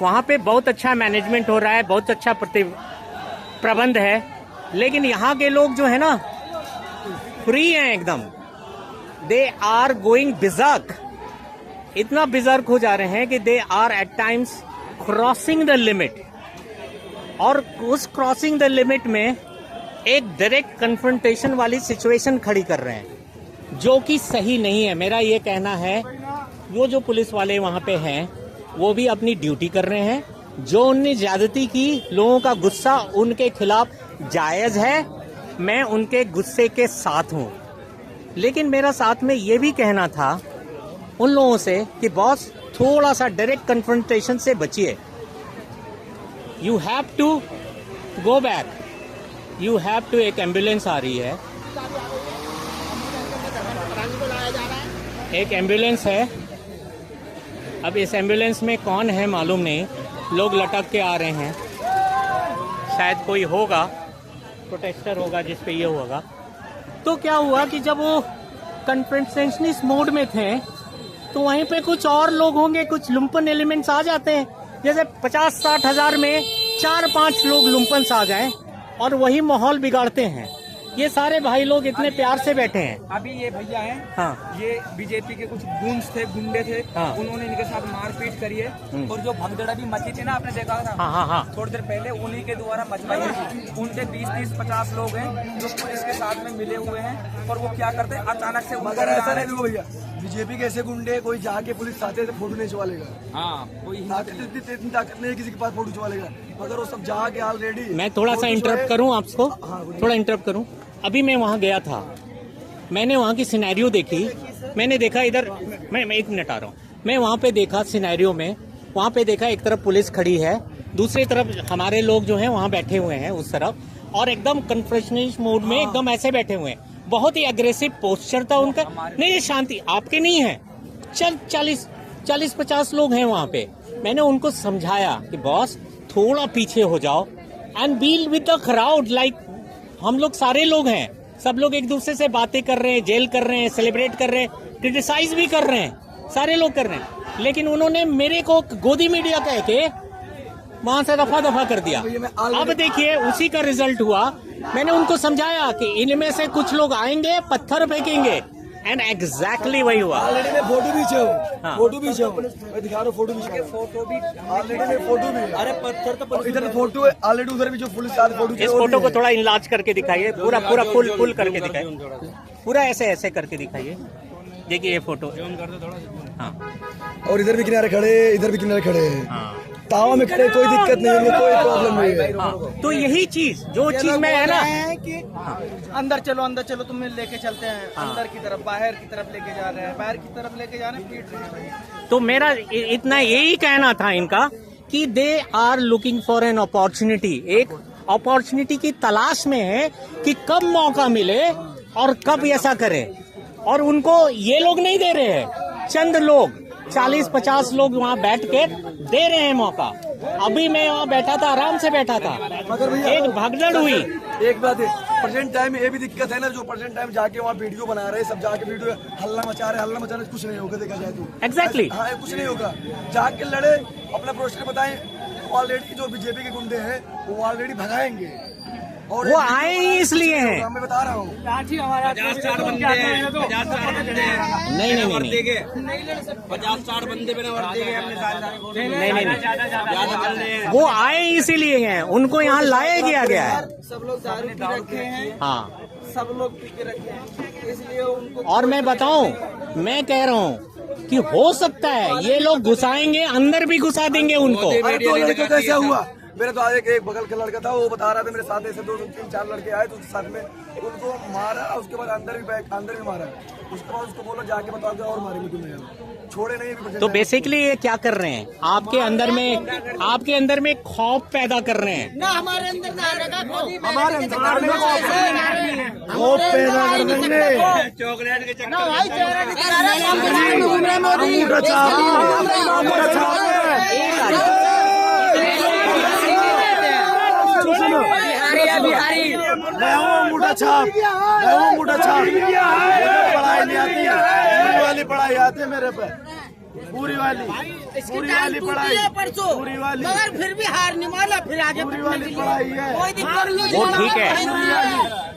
वहाँ पे बहुत अच्छा मैनेजमेंट हो रहा है, बहुत अच्छा प्रबंध है, लेकिन यहाँ के लोग जो है ना फ्री हैं एकदम। दे आर गोइंग बिजर्क, इतना बिजर्क हो जा रहे हैं कि they are at times crossing the limit, और उस क्रॉसिंग द लिमिट में एक डायरेक्ट कन्फ्रंटेशन वाली सिचुएशन खड़ी कर रहे हैं, जो कि सही नहीं है। मेरा ये कहना है, वो जो पुलिस वाले वहाँ पे हैं वो भी अपनी ड्यूटी कर रहे हैं। जो उनने ज्यादती की, लोगों का गुस्सा उनके खिलाफ जायज है, मैं उनके गुस्से के साथ हूँ, लेकिन मेरा साथ में ये भी कहना था उन लोगों से कि बॉस थोड़ा सा डायरेक्ट कन्फ्रंटेशन से बचिए। You have to go back, you have to. एक एम्बुलेंस आ रही है, एक एम्बुलेंस है। अब इस एम्बुलेंस में कौन है मालूम नहीं, लोग लटक के आ रहे हैं, शायद कोई होगा, प्रोटेस्टर होगा जिस पे ये होगा। तो क्या हुआ कि जब वो कन्फ्रंटेशनिस्ट मोड में थे तो वहीं पे कुछ और लोग होंगे, कुछ लुम्पन एलिमेंट्स आ जाते हैं। जैसे 50-60 हजार में 4-5 लोग लुम्पन्स आ जाएं और वही माहौल बिगाड़ते हैं। ये सारे भाई लोग इतने प्यार से बैठे हैं। अभी ये भैया हैं, हाँ, ये बीजेपी के कुछ गुंड थे, गुंडे थे, हाँ, उन्होंने इनके साथ मारपीट करी है, और जो भगदड़ भी मची थी ना, आपने देखा था, हाँ, हाँ, हाँ, थोड़ी देर पहले, उन्हीं के द्वारा मचवाई है। उनके 20-30-50 लोग हैं जो पुलिस के साथ में मिले हुए हैं, और वो क्या करते हैं, अचानक से मगर ऐसा नहीं देखो भैया, बीजेपी के ऐसे गुंडे कोई जाके पुलिस साथे से फोटो नहीं छुपा लेगा। हाँ, कोई इतनी ताकत नहीं है किसी के पास फोटो छुपा लेगा, मगर वो सब जाके ऑलरेडी। मैं थोड़ा सा इंटरप्ट करूं आपको, थोड़ा इंटरप्ट करूं। अभी मैं वहां गया था, मैंने वहां की सिनेरियो देखी। मैंने देखा इधर, मैं 1 मिनट आ रहा हूँ। मैं वहां पे देखा सिनेरियो में, वहां पे देखा एक तरफ पुलिस खड़ी है, दूसरी तरफ हमारे लोग जो हैं वहां बैठे हुए हैं उस तरफ, और एकदम कन्फ्रंटेशनिस्ट मोड में एकदम ऐसे बैठे हुए हैं। बहुत ही एग्रेसिव पोस्चर था उनका। नहीं, ये शांति आपके नहीं है। 40-50 लोग हैं वहां पे। मैंने उनको समझाया कि बॉस थोड़ा पीछे हो जाओ and be with the crowd. Like हम लोग सारे लोग हैं, सब लोग एक दूसरे से बातें कर रहे हैं, जेल कर रहे हैं, सेलिब्रेट कर रहे हैं, क्रिटिसाइज भी कर रहे हैं, सारे लोग कर रहे हैं। लेकिन उन्होंने मेरे को गोदी मीडिया कह के वहां से दफा कर दिया। अब देखिए उसी का रिजल्ट हुआ। मैंने उनको समझाया कि इनमें से कुछ लोग आएंगे, पत्थर फेंकेंगे, एंड एग्जैक्टली वही हुआ। ऑलरेडी में फोटो भी छो, हाँ, फोटो भी छो, मैं दिखा रहा हूँ, फोटो भी ऑलरेडी में फोटो भी। अरे पत्थर तो इधर फोटो है ऑलरेडी, उधर भी जो पुलिस वाले फोटो। इस फोटो को थोड़ा इनलार्ज करके दिखाइए, पूरा फुल करके दिखाइए, पूरा ऐसे करके दिखाइए। देखिए ये फोटो, हाँ, और इधर भी किनारे खड़े, इधर भी किनारे खड़े, हाँ, तावा में खड़े, कोई दिक्कत नहीं है, कोई प्रॉब्लम नहीं है। हाँ, तो यही चीज जो चीज में है ना कि अंदर चलो तुम्हें लेके चलते हैं, अंदर की तरफ, बाहर की तरफ लेके जा रहे हैं, बाहर की तरफ लेके जा रहे हैं, पीट रहे हैं। तो मेरा इतना यही कहना था इनका कि they are looking for an opportunity, एक अपॉर्चुनिटी की तलाश में है कि कब मौका मिले और कब ऐसा करें, और उनको ये लोग नहीं दे रहे हैं, चंद लोग 40-50 लोग वहां बैठ के दे रहे हैं मौका। अभी मैं वहाँ बैठा था, आराम से बैठा था, एक भगदड़ हुई। एक बात है, प्रेजेंट टाइम में ये भी दिक्कत है ना, जो प्रेजेंट टाइम जाके वहाँ वीडियो बना रहे हैं, सब जाके वीडियो हल्ला मचा रहे, कुछ नहीं होगा देखा जाए तो। एग्जैक्टली हाँ, कुछ नहीं होगा, जाके लड़े, अपना प्रोटेस्ट बताएं। ऑलरेडी जो बीजेपी के गुंडे हैं वो ऑलरेडी भगाएंगे, और वो आए ही इसलिए हैं। मैं बता रहा हूँ। नहीं नहीं नहीं नहीं, वो आए इसीलिए हैं, उनको यहाँ लाया गया है। सब लोग दारू पी रखे हैं, हाँ, सब लोग पी के रखे हैं, इसलिए उनको। और मैं बताऊं, मैं कह रहा हूँ कि हो सकता है ये लोग घुसाएंगे, अंदर भी घुसा देंगे उनको। अरे तो लड़के कैसे हुआ? मेरे तो आज एक बगल का लड़का था, वो बता रहा था मेरे साथ ऐसे 2-3-4 लड़के आए तो उसके साथ में उनको मारा, उसके बाद अंदर भी मारा, उसके बाद उसको बोला जाके बताओ और मारेंगे तुम्हें, छोड़े नहीं। तो बेसिकली ये क्या कर रहे हैं? आपके अंदर में खौफ पैदा कर रहे हैं। ना हमारे अंदर ना आएगा खौफ, हमारे अंदर खौफ पैदा करेंगे। चॉकलेट के ना भाई चेहरा बिहारी मुठा छाप पढ़ाई नहीं आती, पूरी वाली पढ़ाई आती है मेरे पे, पूरी वाली पढ़ाई, पूरी वाली, मगर फिर भी हार नहीं माना, फिर आगे पूरी वाली पढ़ाई है। कोई दिक्कत नहीं। वो ठीक है।